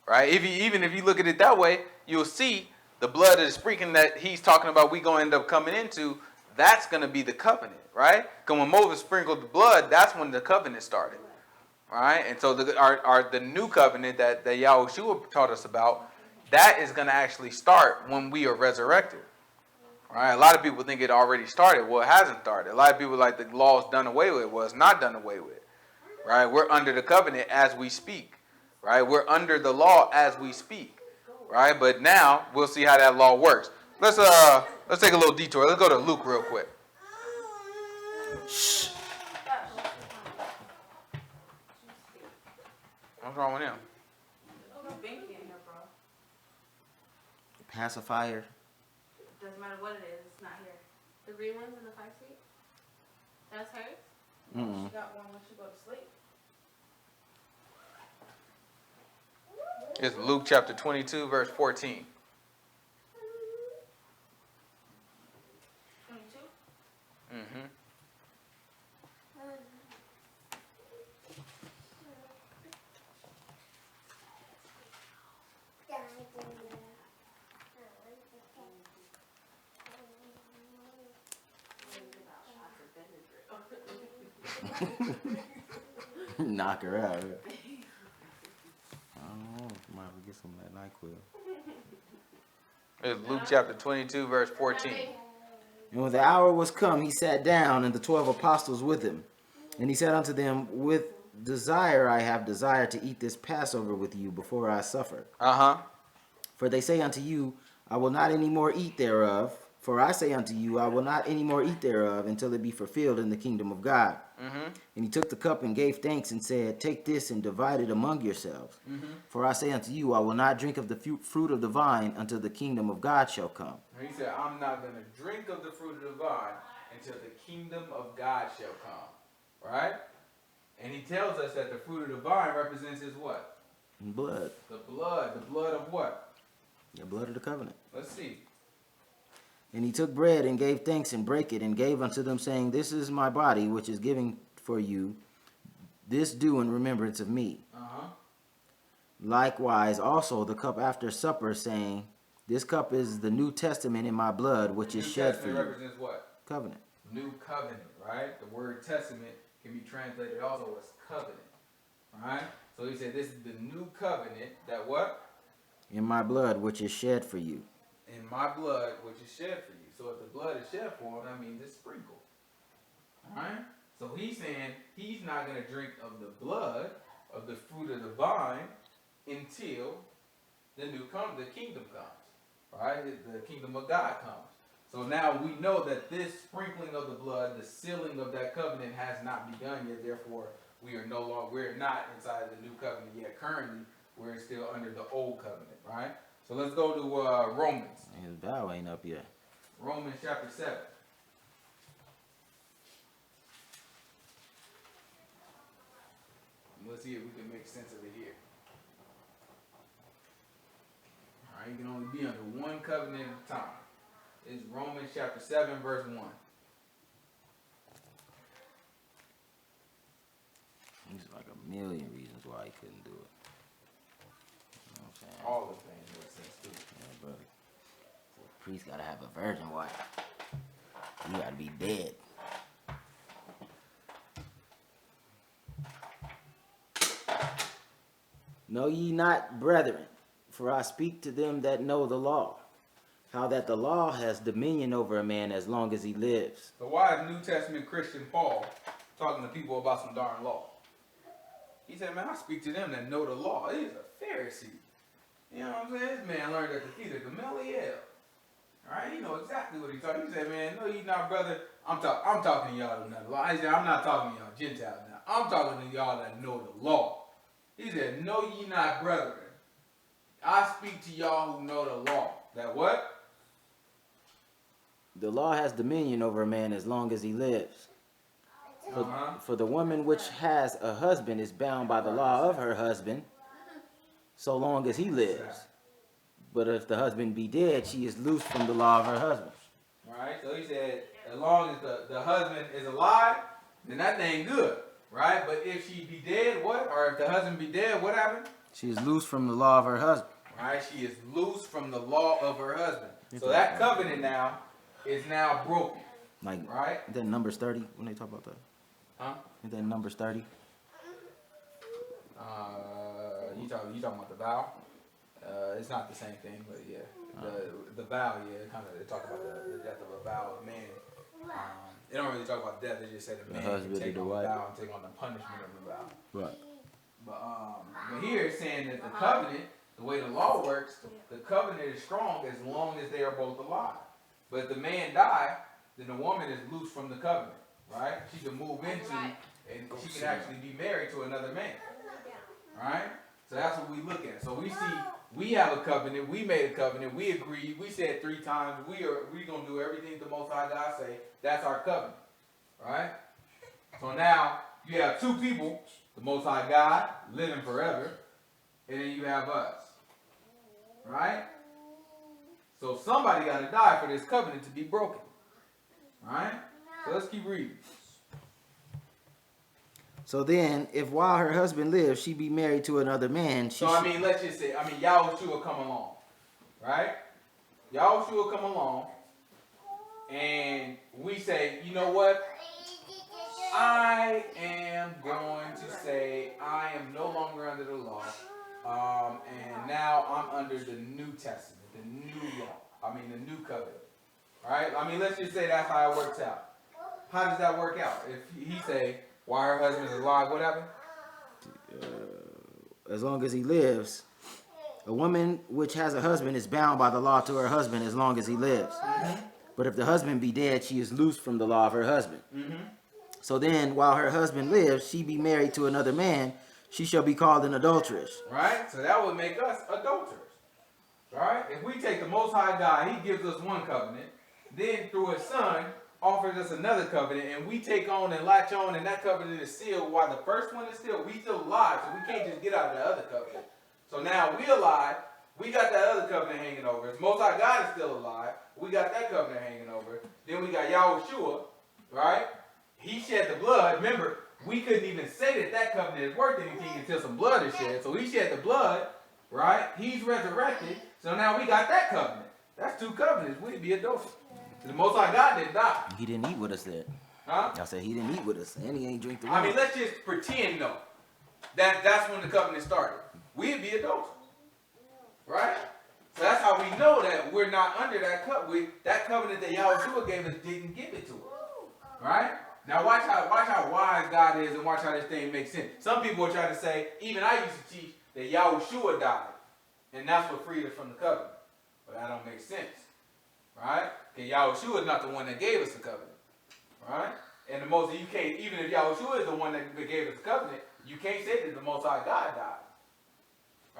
right? Even if you look at it that way, you'll see the blood of the sprinkling that he's talking about we going to end up coming into, that's going to be the covenant, right? Because when Moses sprinkled the blood, that's when the covenant started. Right, and so the new covenant that Yahushua taught us about, that is going to actually start when we are resurrected. Right, a lot of people think it already started. Well, it hasn't started. A lot of people like the law's done away with. Well, it's not done away with. Right, we're under the covenant as we speak. Right, we're under the law as we speak. Right, but now we'll see how that law works. Let's take a little detour. Let's go to Luke real quick. Shh. What's wrong with him? No binky in here, bro. Pacifier. Doesn't matter what it is, it's not here. The green one's in the 5 seat? That's hers? Mm-mm. She got one when she go to sleep. It's Luke chapter 22, verse 14. 22? Mm-hmm. Knock her out. I don't know. Might have to get some of that NyQuil. It's Luke chapter 22, verse 14. And when the hour was come, he sat down, and the 12 apostles with him. And he said unto them, desire I have desired to eat this Passover with you before I suffer. Uh-huh. For they say unto you, I will not any more eat thereof. For I say unto you, I will not any more eat thereof until it be fulfilled in the kingdom of God. Mm-hmm. And he took the cup and gave thanks and said, Take this and divide it among yourselves. Mm-hmm. For I say unto you, I will not drink of the fruit of the vine until the kingdom of God shall come. He said, I'm not going to drink of the fruit of the vine until the kingdom of God shall come. Right? And he tells us that the fruit of the vine represents his what? Blood. The blood. The blood of what? The blood of the covenant. Let's see. And he took bread and gave thanks and brake it and gave unto them, saying, This is my body, which is given for you. This do in remembrance of me. Uh-huh. Likewise also the cup after supper, saying, This cup is the New Testament in my blood, which is shed for you. Represents what? Covenant. New covenant, right? The word testament can be translated also as covenant. Right? So he said this is the new covenant that what? In my blood, which is shed for you. In my blood, which is shed for you. So if the blood is shed for him, that means it's sprinkled. Alright? So he's saying he's not going to drink of the blood of the fruit of the vine until the kingdom comes. Right? The kingdom of God comes. So now we know that this sprinkling of the blood, the sealing of that covenant has not begun yet. Therefore, we're not inside the new covenant yet. Currently, we're still under the old covenant, right? So let's go to Romans. His vow ain't up yet. Romans chapter 7. Let's see if we can make sense of it here. All right, you can only be under one covenant at a time. It's Romans chapter 7, verse 1. There's like a million reasons why he couldn't do it. You know what I'm saying? All the things make sense too. Yeah, brother. The priest gotta have a virgin wife. You gotta be dead. Know ye not, brethren, for I speak to them that know the law, how that the law has dominion over a man as long as he lives. So why is New Testament Christian Paul talking to people about some darn law? He said, man, I speak to them that know the law. He's a Pharisee. You know what I'm saying? This man learned at the feet of Gamaliel. Alright, he know exactly what he's talking. He said, man, no, you not, brother. I'm talking to y'all that know the law. He said, I'm not talking to y'all Gentiles now. I'm talking to y'all that know the law. He said, know ye not, brethren. I speak to y'all who know the law. That what? The law has dominion over a man as long as he lives. For the woman which has a husband is bound by the law of her husband so long as he lives. But if the husband be dead, she is loosed from the law of her husband. Right? So he said, as long as the husband is alive, then that thing good. Right? But if she be dead, what? Or if the husband be dead, what happened? She is loosed from the law of her husband. Right? She is loose from the law of her husband. So that covenant now is now broken. Like, right? Is that Numbers 30 when they talk about that? Huh? Is that Numbers 30? You talking about the vow? It's not the same thing, but yeah. The vow, yeah, they talk about the death of a vow of man. They don't really talk about death, they just say the man can take on the vow and take on the punishment of the vow. Right. But here it's saying that the covenant, the way the law works, the covenant is strong as long as they are both alive. But if the man die, then the woman is loose from the covenant, right? She can move into, and she can actually be married to another man, right? So that's what we look at. So we see, we have a covenant, we made a covenant, we agreed, we said 3 times, we gonna do everything the Most High God say. That's our covenant, right? So now you have 2 people, the Most High God living forever, and then you have us, right? So somebody got to die for this covenant to be broken, right? So let's keep reading. So then, if while her husband lives, she be married to another man, let's just say, Yahushua come along, right? Yahushua come along, and we say, you know what? I am going to say I am no longer under the law, and now I'm under the New Testament, the new law. The new covenant, right? Let's just say that's how it works out. How does that work out? If he say, while her husband is alive, what happened? as long as he lives. A woman which has a husband is bound by the law to her husband as long as he lives. But if the husband be dead, she is loosed from the law of her husband. So then, while her husband lives, she be married to another man, she shall be called an adulteress. Right? So that would make us adulterers. Right? If we take the Most High God, he gives us one covenant, then through his son, offers us another covenant, and we take on and latch on, and that covenant is sealed while the first one is still, we still alive, so we can't just get out of the other covenant. So now we alive, we got that other covenant hanging over us. Most High God is still alive, we got that covenant hanging over. Then we got Yahushua, right? He shed the blood. Remember, we couldn't even say that that covenant is worth anything until some blood is shed. So he shed the blood, right? He's resurrected. So now we got that covenant. That's two covenants. We'd be adulterers. The Most High God didn't die. He didn't eat with us then. Huh? I said he didn't eat with us, and he ain't drink the I wine. mean, let's just pretend, though, that that's when the covenant started. We'd be adulterers. Right? So that's how we know that we're not under that covenant. That covenant that Yahushua gave us didn't give it to us. Right? Now watch how wise God is and watch how this thing makes sense. Some people are trying to say, even I used to teach that Yahushua died. And that's what freed us from the covenant. But that don't make sense. Right? Because Yahushua is not the one that gave us the covenant. Right? And the most you can't, even if Yahushua is the one that gave us the covenant, you can't say that the Most High God died.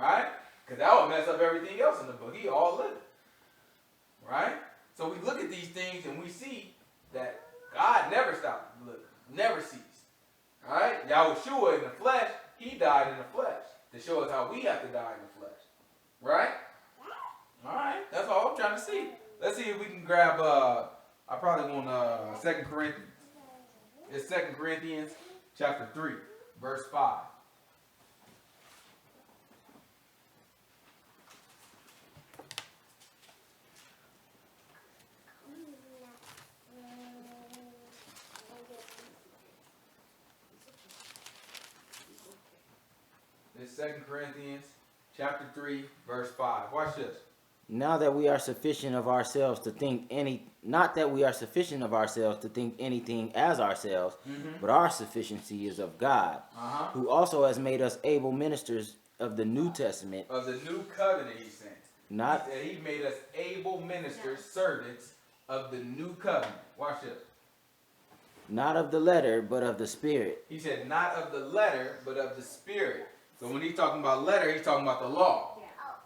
Right? Because that would mess up everything else in the book. He all living. Right? So we look at these things and we see that God never stopped living. Never ceased. Alright? Yahushua in the flesh, he died in the flesh. To show us how we have to die in the flesh. Right? Alright? That's all I'm trying to see. Let's see if we can grab, I probably want 2 Corinthians. It's 2 Corinthians chapter 3, verse 5. It's 2 Corinthians chapter 3, verse 5. Watch this. Now that we are sufficient of ourselves to think not that we are sufficient of ourselves to think anything as ourselves, but our sufficiency is of God, who also has made us able ministers of the New Testament. Of the new covenant, he's saying. Not He said he made us able ministers, servants of the new covenant. Watch this. not of the letter, but of the Spirit. He said not of the letter, but of the spirit. So when he's talking about letter, he's talking about the law.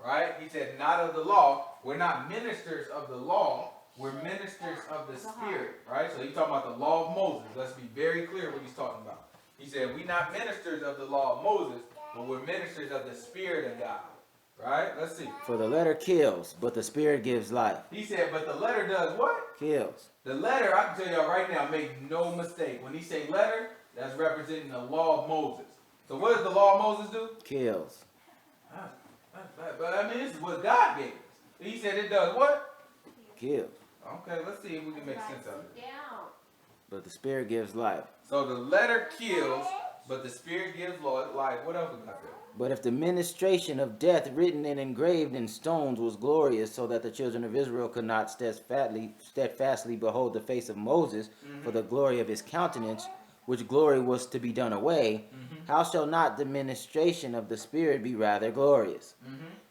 Right? He said not of the law. We're not ministers of the law. We're ministers of the spirit. Right? So he's talking about the law of Moses. Let's be very clear what he's talking about. He said we're not ministers of the law of Moses, but we're ministers of the spirit of God. Right? Let's see. For the letter kills, but the Spirit gives life. He said, but the letter does what? Kills. The letter, I can tell y'all right now, make no mistake. When he say letter, that's representing the law of Moses. So what does the law of Moses do? Kills. But I mean, this is what God gave us. He said it does what? Kills. Okay, let's see if we can make sense of it. But the Spirit gives life. So the letter kills, but the spirit gives life. What else we got there? But if the ministration of death written and engraved in stones was glorious, so that the children of Israel could not steadfastly behold the face of Moses for the glory of his countenance, which glory was to be done away, how shall not the ministration of the Spirit be rather glorious?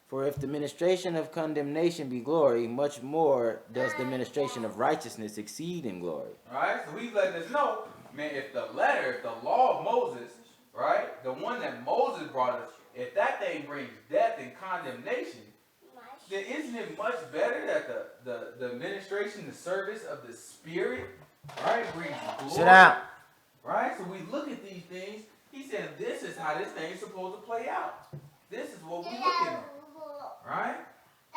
For if the ministration of condemnation be glory, much more does the ministration of righteousness exceed in glory. Alright, so he's letting us know, man, if the letter, if the law of Moses, right, the one that Moses brought us, if that thing brings death and condemnation, then isn't it much better that the administration, the service of the Spirit, right, brings glory? Sit down. Right? So we look at these things. He said, this is how this thing is supposed to play out. This is what we're looking at. Right?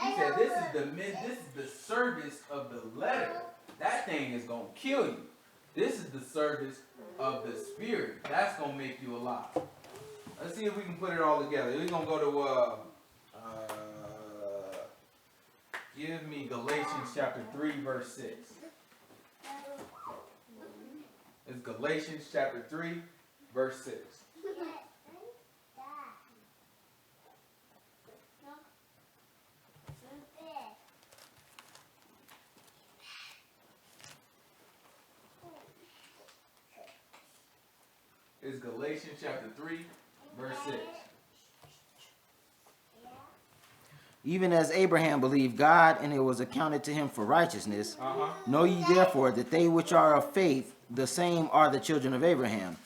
He said, this is the service of the letter. That thing is going to kill you. This is the service of the Spirit. That's going to make you alive. Let's see if we can put it all together. We're going to go to, give me Galatians chapter 3, verse 6. It's Galatians chapter 3, verse 6. It's Galatians chapter 3, Verse 6. Even as Abraham believed God, and it was accounted to him for righteousness. Know ye therefore that they which are of faith, the same are the children of Abraham.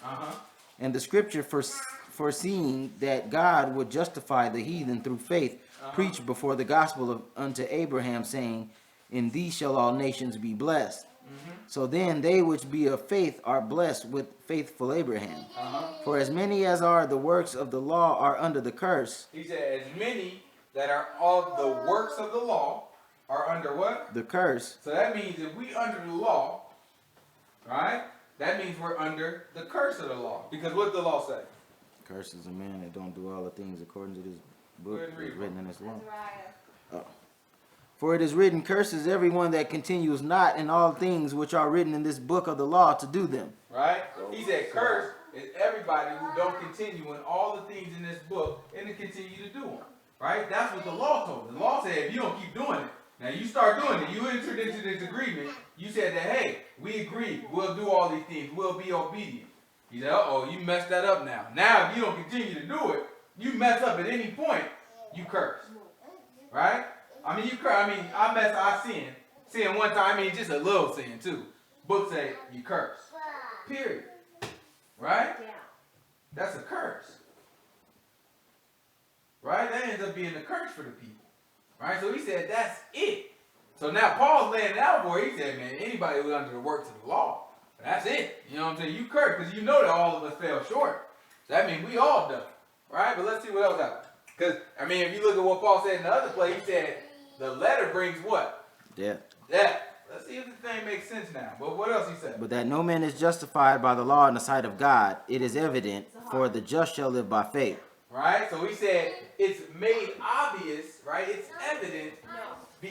And the scripture foreseeing that God would justify the heathen through faith, preached before the gospel unto Abraham, saying, in thee shall all nations be blessed. So then they which be of faith are blessed with faithful Abraham. For as many as are the works of the law are under the curse. He said, as many that are of the works of the law are under what? The curse. So that means if we under the law, right? That means we're under the curse of the law. Because what did the law say? Curse is a man that don't do all the things according to this book Go ahead and read that's written in this law. Azariah. For it is written, curses everyone that continues not in all things which are written in this book of the law to do them. Right? He said, curse is everybody who don't continue in all the things in this book and to continue to do them. Right? That's what the law told. The law said, if you don't keep doing it, now you start doing it, you entered into this agreement, you said that, hey, we agree, we'll do all these things, we'll be obedient. He said, uh-oh, you messed that up now. Now, if you don't continue to do it, you mess up at any point, you curse. Right? I mean, I sin. Sin one time, I mean, just a little sin, too. Book say, you curse. Period. Right? Yeah. That's a curse. Right? That ends up being a curse for the people. Right? So he said, that's it. So now Paul's laying it out for you. He said, man, anybody who's under the works of the law, that's it. You know what I'm saying? You curse because you know that all of us fell short. So that means we all done. Right? But let's see what else happens. Because, I mean, if you look at what Paul said in the other place, he said, the letter brings what? Death. Death. Let's see if this thing makes sense now. But what else he said? But that no man is justified by the law in the sight of God, it is evident, for the just shall live by faith. Right? So he said it's made obvious, right? It's evident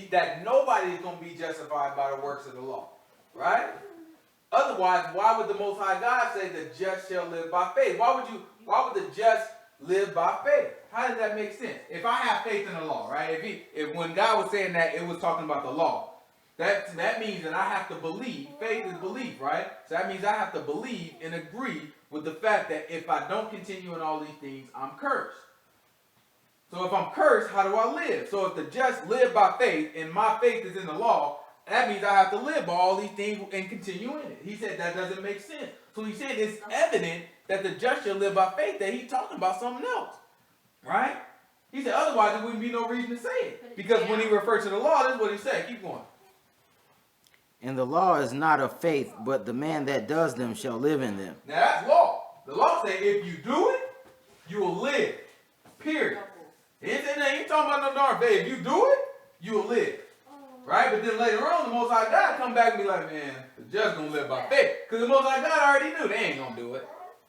that nobody is going to be justified by the works of the law. Right? Otherwise, why would the Most High God say the just shall live by faith? Why would the just live by faith? How does that make sense? If I have faith in the law, right? If when God was saying that, it was talking about the law. That means that I have to believe. Faith is belief, right? So that means I have to believe and agree with the fact that if I don't continue in all these things, I'm cursed. So if I'm cursed, how do I live? So if the just live by faith and my faith is in the law, that means I have to live by all these things and continue in it. He said that doesn't make sense. So he said it's evident that the just shall live by faith, that he's talking about something else. Right? He said otherwise there wouldn't be no reason to say it. Because when he referred to the law, that's what he said. Keep going. And the law is not of faith, but the man that does them shall live in them. Now that's law. The law says if you do it, you will live. Period. He ain't talking about no darn faith. If you do it, you will live. Right? But then later on, the Most High God come back and be like, man, the just gonna live by faith. Because the Most High God already knew they ain't gonna do it.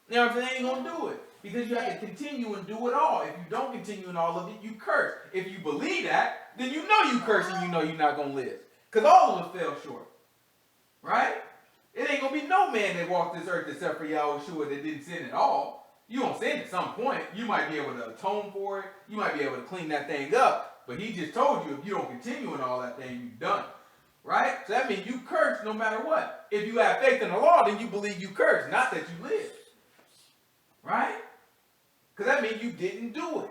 You know what I'm saying? They ain't gonna do it. Because you have to continue and do it all. If you don't continue in all of it, you curse. If you believe that, then you know you curse and you know you're not gonna live. Because all of us fell short. Right? It ain't gonna be no man that walked this earth except for Yahushua that didn't sin at all. You gonna sin at some point. You might be able to atone for it. You might be able to clean that thing up. But he just told you if you don't continue in all that thing, you've done. Right? So that means you curse no matter what. If you have faith in the law, then you believe you curse, not that you live. Right? Because that means you didn't do it.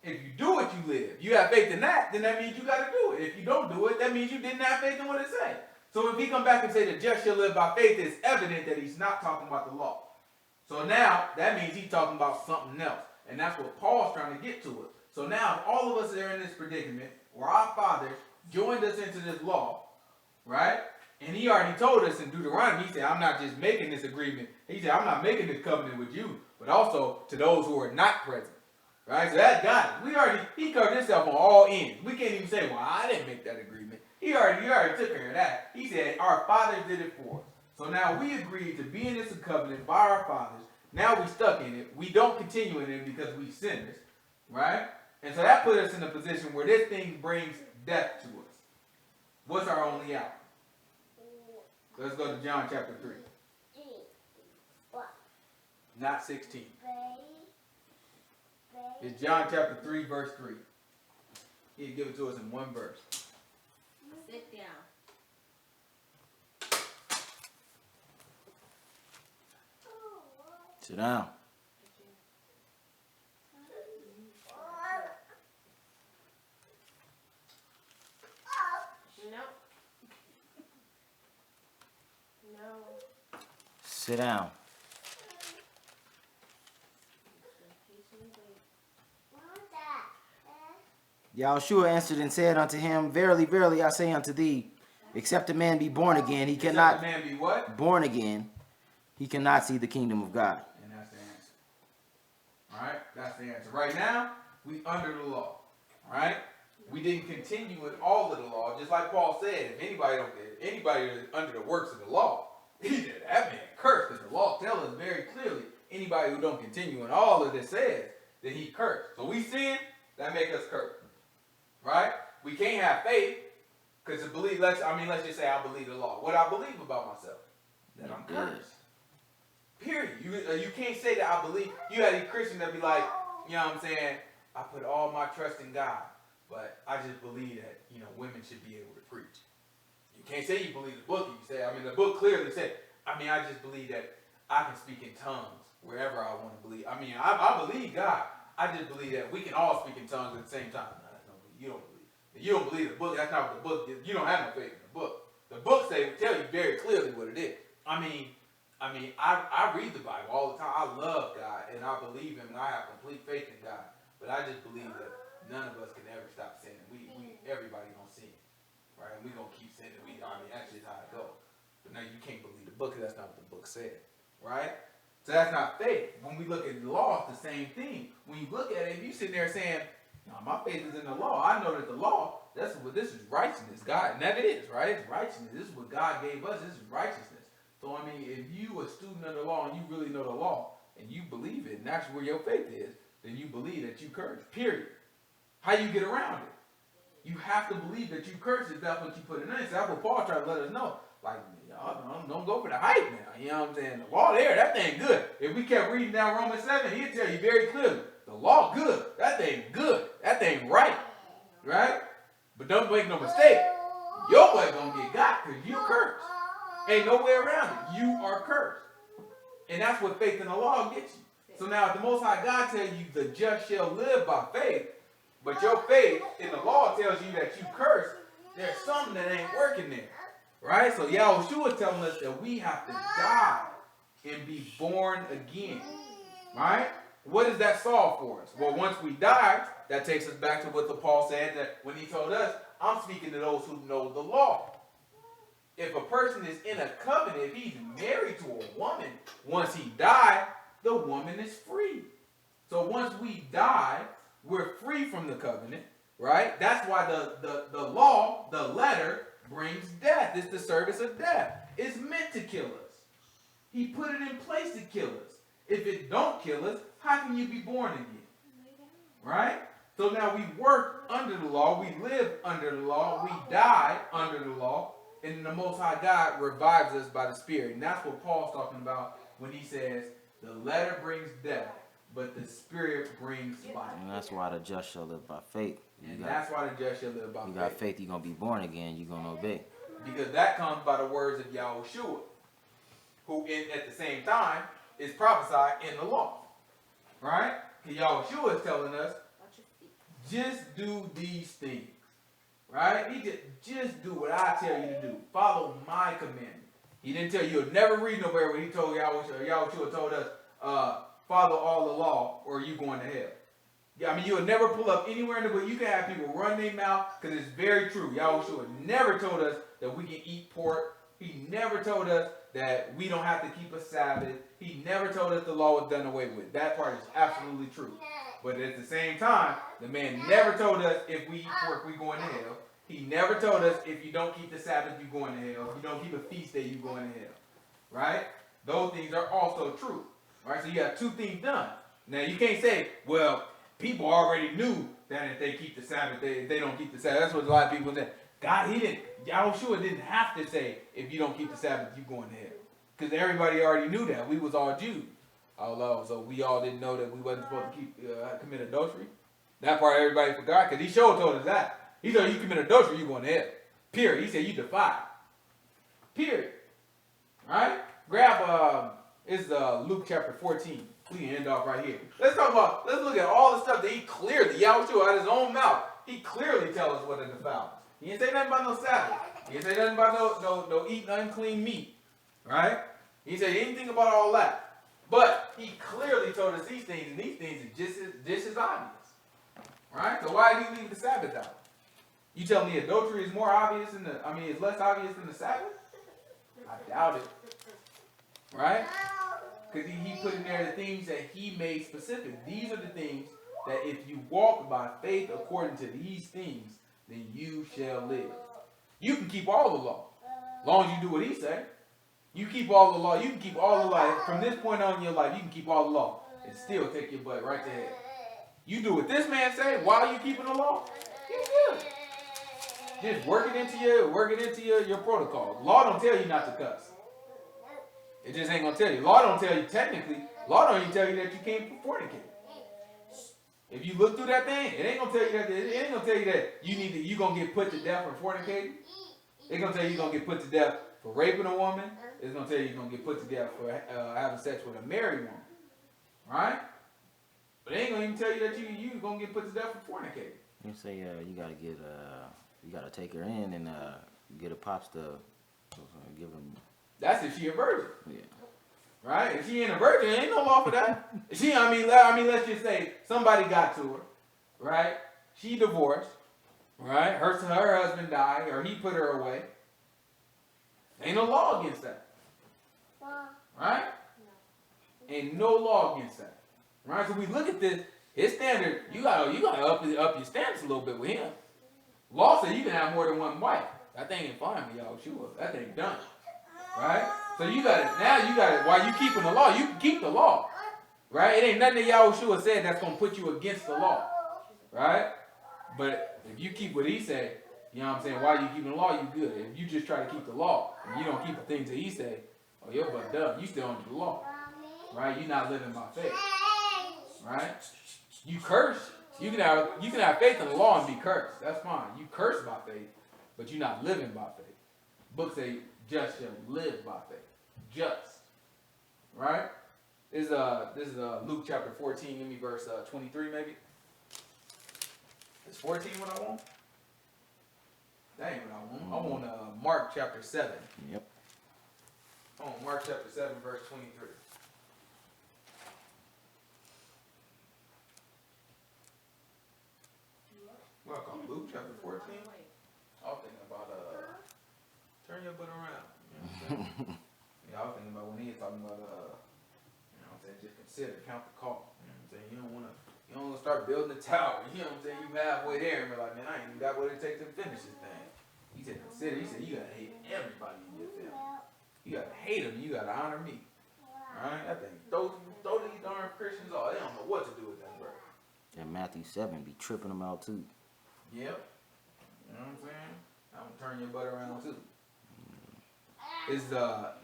If you do it, you live. You have faith in that, then that means you got to do it. If you don't do it, that means you didn't have faith in what it says. So if he come back and say the just shall live by faith, it's evident that he's not talking about the law. So now, that means he's talking about something else. And that's what Paul's trying to get to us. So now, if all of us are in this predicament, where our fathers joined us into this law, right? And he already told us in Deuteronomy, he said, I'm not just making this agreement. He said, I'm not making this covenant with you, but also to those who are not present. Right? So that got it. He covered himself on all ends. We can't even say, well, I didn't make that agreement. He already took care of that. He said, our fathers did it for us. So now we agreed to be in this covenant by our fathers. Now we stuck in it. We don't continue in it because we sinners. Right? And so that put us in a position where this thing brings death to us. What's our only out? Let's go to John chapter 3. Not 16. It's John chapter 3, verse 3. He'll give it to us in one verse. Sit down. Sit down. Sit down. Yahushua answered and said unto him, Verily, verily, I say unto thee, except a man be born again, he cannot Except a man be what? born again, he cannot see the kingdom of God. And that's the answer. All right, that's the answer. Right now, we under the law. All right, we didn't continue with all of the law, just like Paul said. If anybody is under the works of the law, that man cursed. Because the law tells us very clearly, anybody who don't continue in all of this says that he cursed. So we sin, that make us curse. Right? We can't have faith because to believe. Let's just say I believe the law. What I believe about myself, that I'm cursed. Period. You can't say that I believe. You had a Christian that be like, you know what I'm saying? I put all my trust in God, but I just believe that women should be able to preach. You can't say you believe the book. You say, the book clearly said. I just believe that I can speak in tongues wherever I want to believe. I believe God. I just believe that we can all speak in tongues at the same time. You don't believe. If you don't believe the book, that's not what the book is. You don't have no faith in the book. The book tell you very clearly what it is. I read the Bible all the time. I love God and I believe Him and I have complete faith in God. But I just believe that none of us can ever stop sinning. Everybody gonna sin, right? And we gonna keep sinning. That's just how it goes. But now you can't believe the book because that's not what the book said, right? So that's not faith. When we look at the law, it's the same thing. When you look at it, if you sitting there saying, "No, my faith is in the law," I know that the law, this is righteousness, God, and that is right. It's righteousness. This is what God gave us. This is righteousness. So if you a student of the law and you really know the law and you believe it, and that's where your faith is, then you believe that you curse. Period. How you get around it? You have to believe that you curse if that's what you put in there. So that's what Paul tried to let us know. Like, y'all don't go for the hype now. You know what I'm saying? The law there, that thing good. If we kept reading down Romans 7, he'd tell you very clearly, the law good. That thing good. That thing right. Right? But don't make no mistake. Your butt gonna get got because you cursed. Ain't no way around it. You are cursed. And that's what faith in the law gets you. So now if the Most High God tells you the just shall live by faith, but your faith in the law tells you that you curse, there's something that ain't working there. Right? So Yahushua is telling us that we have to die and be born again. Right? What does that solve for us? Well, once we die, that takes us back to what the Paul said that when he told us, I'm speaking to those who know the law. If a person is in a covenant, if he's married to a woman, once he died, the woman is free. So once we die, we're free from the covenant, right? That's why the law, the letter, brings death. It's the service of death. It's meant to kill us. He put it in place to kill us. If it don't kill us, how can you be born again? Right? So now we work under the law. We live under the law. We die under the law. And the Most High God revives us by the Spirit. And that's what Paul's talking about when he says, the letter brings death, but the Spirit brings life. And that's why the just shall live by faith. That's why the just shall live by faith. You got faith, you're going to be born again, you're going to obey. Because that comes by the words of Yahushua, who at the same time is prophesied in the law. Right? Because Yahushua is telling us, just do these things. Right? He just do what I tell you to do. Follow my commandment. He didn't tell you, you'll never read nowhere when he told Yahushua told us, follow all the law or you going to hell. Yeah, you'll never pull up anywhere in the book. You can have people run their mouth because it's very true. Yahushua never told us that we can eat pork. He never told us that we don't have to keep a Sabbath. He never told us the law was done away with. That part is absolutely true. But at the same time, the man never told us if we eat pork, we going to hell. He never told us if you don't keep the Sabbath, you going to hell. If you don't keep a feast day, you going to hell. Right? Those things are also true. Right? So you have two things done. Now you can't say, well, people already knew that if they keep the Sabbath, they don't keep the Sabbath. That's what a lot of people say. Yahushua didn't have to say, if you don't keep the Sabbath, you going to hell. Because everybody already knew that. We was all Jews. So we all didn't know that we wasn't supposed to commit adultery. That part everybody forgot because he sure told us that. He said, you commit adultery, you going to hell. Period. He said, you defile. Period. Right? Grab, it's Luke chapter 14. We can end off right here. Let's look at all the stuff that he clearly, Yahushua out of his own mouth, he clearly tells us what a defile is. He didn't say nothing about no Sabbath. He didn't say nothing about no eating unclean meat. Right? He He said anything about all that. But he clearly told us these things, and these things are just as obvious. Right? So why did he leave the Sabbath out? You tell me adultery is more obvious than is less obvious than the Sabbath? I doubt it. Right? Because he put in there the things that he made specific. These are the things that if you walk by faith according to these things, then you shall live. You can keep all the law, as long as you do what he said. You keep all the law. You can keep all the law. From this point on in your life, you can keep all the law and still take your butt right to hell. You do what this man say while you keeping the law, you good. Just work it into your protocol. Law don't tell you not to cuss. It just ain't gonna tell you. Law don't tell you technically. Law don't even tell you that you can't fornicate. If you look through that thing, it ain't gonna tell you that. It ain't gonna tell you that you gonna get put to death for fornicating. It's gonna tell you you're gonna get put to death for raping a woman. It's gonna tell you you're gonna get put to death for having sex with a married woman, right? But it ain't gonna even tell you that you gonna get put to death for fornicating. You say you gotta take her in and get a pops to give him. That's if she a virgin. Yeah. Right? If she ain't a virgin, ain't no law for that. Let's just say somebody got to her, right? She divorced, right? Her husband died, or he put her away. Ain't no law against that, right? Ain't no law against that, right? So we look at this. His standard, you gotta up your standards a little bit with him. Law says you can have more than one wife. That thing ain't fine for y'all, sure. That thing done, right? So you got it. While you keeping the law, you can keep the law, right? It ain't nothing that Yahushua said that's gonna put you against the law, right? But if you keep what he said, you know what I'm saying? While you keeping the law, you good. If you just try to keep the law and you don't keep the things that he said, oh, you're butt dumb. You still under the law, right? You're not living by faith, right? You curse. You can have faith in the law and be cursed. That's fine. You curse by faith, but you're not living by faith. Books say just shall live by faith. Just, right? This is Luke chapter 14. Give me verse 23 maybe. Is 14 what I want? That ain't what I want. I want Mark chapter 7. Yep. I want Mark chapter 7 verse 23. Welcome, Luke chapter 14. I was thinking about turn your butt around. You know what I'm saying? Yeah, I was thinking about when he was talking about you know what I'm saying, just consider, count the cost. You know what I'm saying? You don't wanna start building a tower. You know what I'm saying? You halfway there and be like, man, I ain't even got what it takes to finish this thing. He said consider, he said you gotta hate everybody in your family. You gotta hate them, you gotta honor me. Alright? I think those these darn Christians are, they don't know what to do with that word. And Matthew 7 be tripping them out too. Yep. You know what I'm saying? I'm gonna turn your butt around too.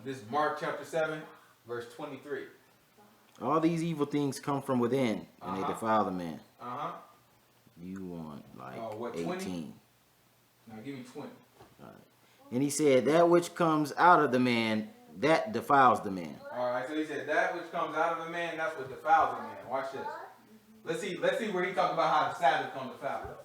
This Mark chapter 7, verse 23. All these evil things come from within, and they defile the man. Uh-huh. You want what, 18. 20? Now give me 20. All right. And he said, that which comes out of the man, that defiles the man. Alright, so he said that which comes out of the man, that's what defiles the man. Watch this. Let's see where he talks about how the Sabbath comes to defile us.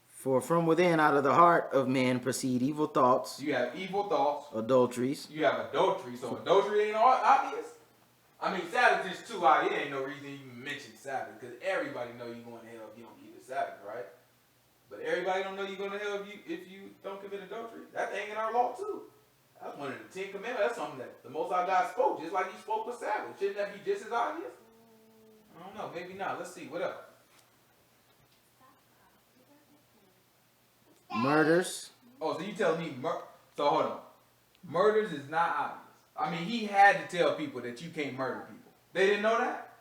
For from within, out of the heart of man, proceed evil thoughts. You have evil thoughts. Adulteries. You have adultery. So adultery ain't obvious. I mean, Sabbath is too obvious. It ain't no reason you mention Sabbath because everybody know you're going to hell if you don't keep the Sabbath, right? But everybody don't know you're going to hell if you don't commit adultery. That's ain't in our law too. That's one of the 10 commandments. That's something that the Most High God spoke, just like He spoke with Sabbath. Shouldn't that be just as obvious? I don't know. Maybe not. Let's see. What else? Murders. Oh, so you telling me so hold on. Murders is not obvious. I mean, he had to tell people that you can't murder people. They didn't know that?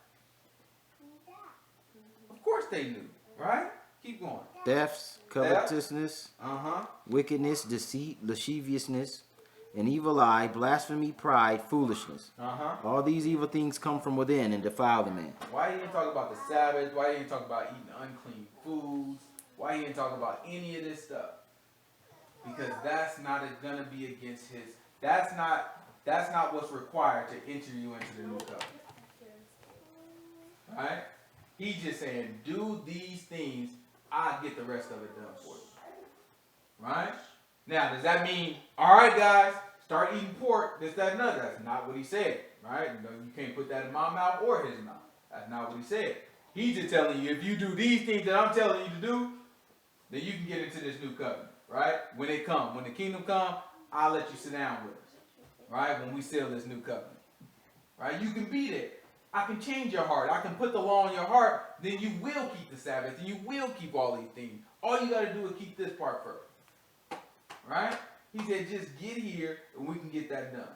Of course they knew, right? Keep going. Thefts, covetousness, wickedness, deceit, lasciviousness, an evil eye, blasphemy, pride, foolishness. All these evil things come from within and defile the man. Why didn't he talk about the Sabbath? Why didn't he talk about eating unclean foods? Why he didn't talk about any of this stuff? Because that's not gonna be against his. That's not what's required to enter you into the new covenant. Right? He's just saying, do these things. I'll get the rest of it done for you. Right? Now, does that mean, all right, guys, start eating pork, this, that, and other. That's not what he said, right? You can't put that in my mouth or his mouth. That's not what he said. He's just telling you, if you do these things that I'm telling you to do, then you can get into this new covenant, right? When they come, when the kingdom come, I'll let you sit down with us, right? When we seal this new covenant, right? You can be there. I can change your heart. I can put the law in your heart. Then you will keep the Sabbath, and you will keep all these things. All you got to do is keep this part first, right? He said, just get here, and we can get that done,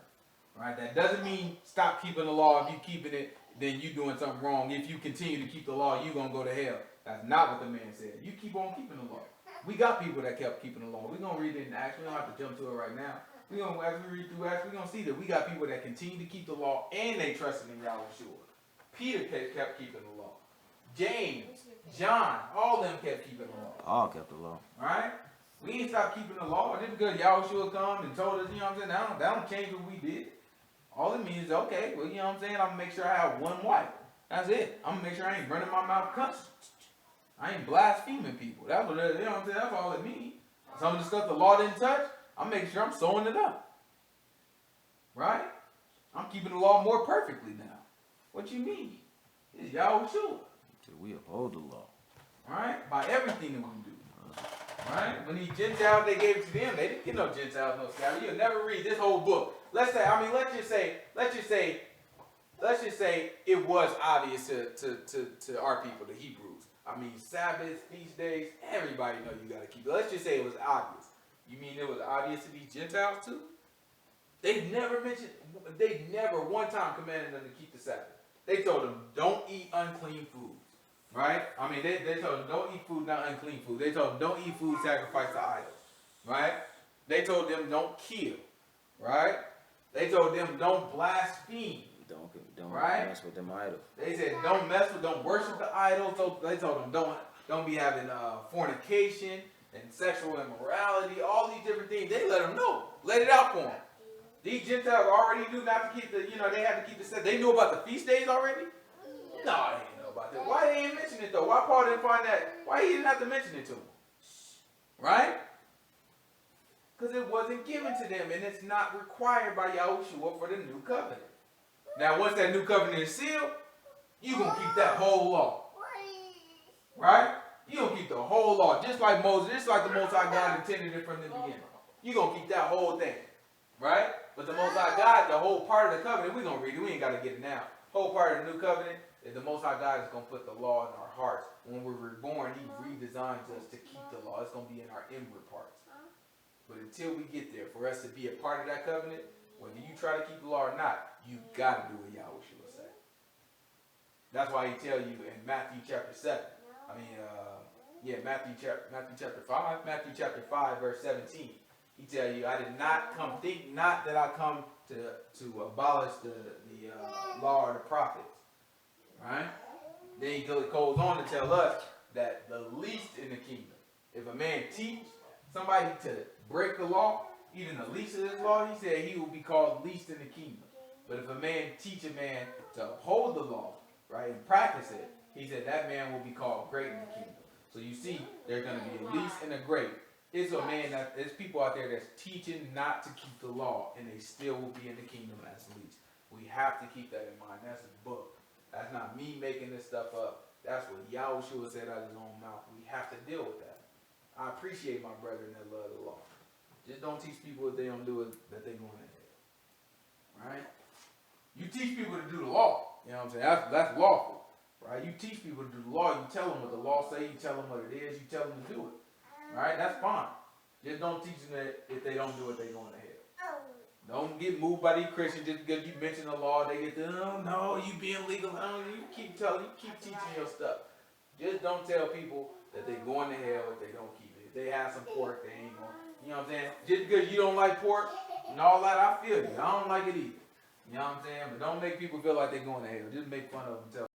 right? That doesn't mean stop keeping the law. If you keeping it, then you doing something wrong. If you continue to keep the law, you're going to go to hell. That's not what the man said. You keep on keeping the law. We got people that kept keeping the law. We're going to read it in Acts. We don't have to jump to it right now. As we read through Acts, we're going to see that we got people that continue to keep the law and they trusted in Yahushua. Peter kept keeping the law. James, John, all of them kept keeping the law. All kept the law. Right? We ain't stopped keeping the law. Just because Yahushua come and told us, you know what I'm saying, that don't change what we did. All it means is, okay, well, you know what I'm saying, I'm going to make sure I have one wife. That's it. I'm going to make sure I ain't running my mouth cussing. I ain't blaspheming people. That's what it, you know what I'm saying, that's all it means. Some of the stuff the law didn't touch, I'm making sure I'm sewing it up. Right? I'm keeping the law more perfectly now. What you mean? It's Yahushua. We uphold the law. Right? By everything that we do. Right? When these Gentiles, they gave it to them, they didn't get no Gentiles, no Sabbath. You'll never read this whole book. Let's just say it was obvious to our people, the Hebrews. I mean, Sabbaths, feast days, everybody know you got to keep it. Let's just say it was obvious. You mean it was obvious to these Gentiles too? They never one time commanded them to keep the Sabbath. They told them, don't eat unclean foods. Right? I mean, they told them, don't eat food, not unclean food. They told them, don't eat food sacrificed to idols. Right? They told them, don't kill. Right? They told them, don't blaspheme. Don't right? mess with them idols. They said, don't worship the idols. So they told them, don't be having fornication and sexual immorality, all these different things. They let them know. Let it out for them. These Gentiles already knew not to keep they had to keep the Sabbath. They knew about the feast days already? No, they didn't know about that. Why they didn't mention it though? Why Paul didn't find that? Why he didn't have to mention it to them? Right? Because it wasn't given to them, and it's not required by Yahushua for the new covenant. Now, once that new covenant is sealed, you're going to keep that whole law. Right? You're going to keep the whole law. Just like Moses, just like the Most High God intended it from the beginning. You're going to keep that whole thing. Right? But the Most High God, the whole part of the covenant, we're going to read it. We ain't got to get it now. Whole part of the new covenant is the Most High God is going to put the law in our hearts. When we're reborn, he redesigns us to keep the law. It's going to be in our inward parts. But until we get there, for us to be a part of that covenant, whether you try to keep the law or not, you got to do what Yahushua said. That's why he tell you in Matthew chapter 7. Matthew chapter 5, verse 17. He tell you, I did not come, think not that I come to abolish the law or the prophets. Right? Then he goes on to tell us that the least in the kingdom, if a man teach somebody to break the law, even the least of this law, he said he will be called least in the kingdom. But if a man teach a man to uphold the law, right, and practice it, he said that man will be called great in the kingdom. So you see, there's going to be a least and a great. There's people out there that's teaching not to keep the law, and they still will be in the kingdom as least. We have to keep that in mind. That's a book. That's not me making this stuff up. That's what Yahushua said out of his own mouth. We have to deal with that. I appreciate my brethren that love the law. Just don't teach people if they don't do it, that they're going to hell. Right? You teach people to do the law. You know what I'm saying? That's lawful. Right? You teach people to do the law. You tell them what the law says. You tell them what it is. You tell them to do it. Right? That's fine. Just don't teach them that if they don't do it, they're going to hell. Don't get moved by these Christians just because you mention the law. They get oh no, you being legal. You keep teaching your stuff. Just don't tell people that they're going to hell if they don't keep it. If they have some pork, they ain't going. You know what I'm saying? Just because you don't like pork and all that, I feel you. I don't like it either. You know what I'm saying? But don't make people feel like they're going to hell. Just make fun of them.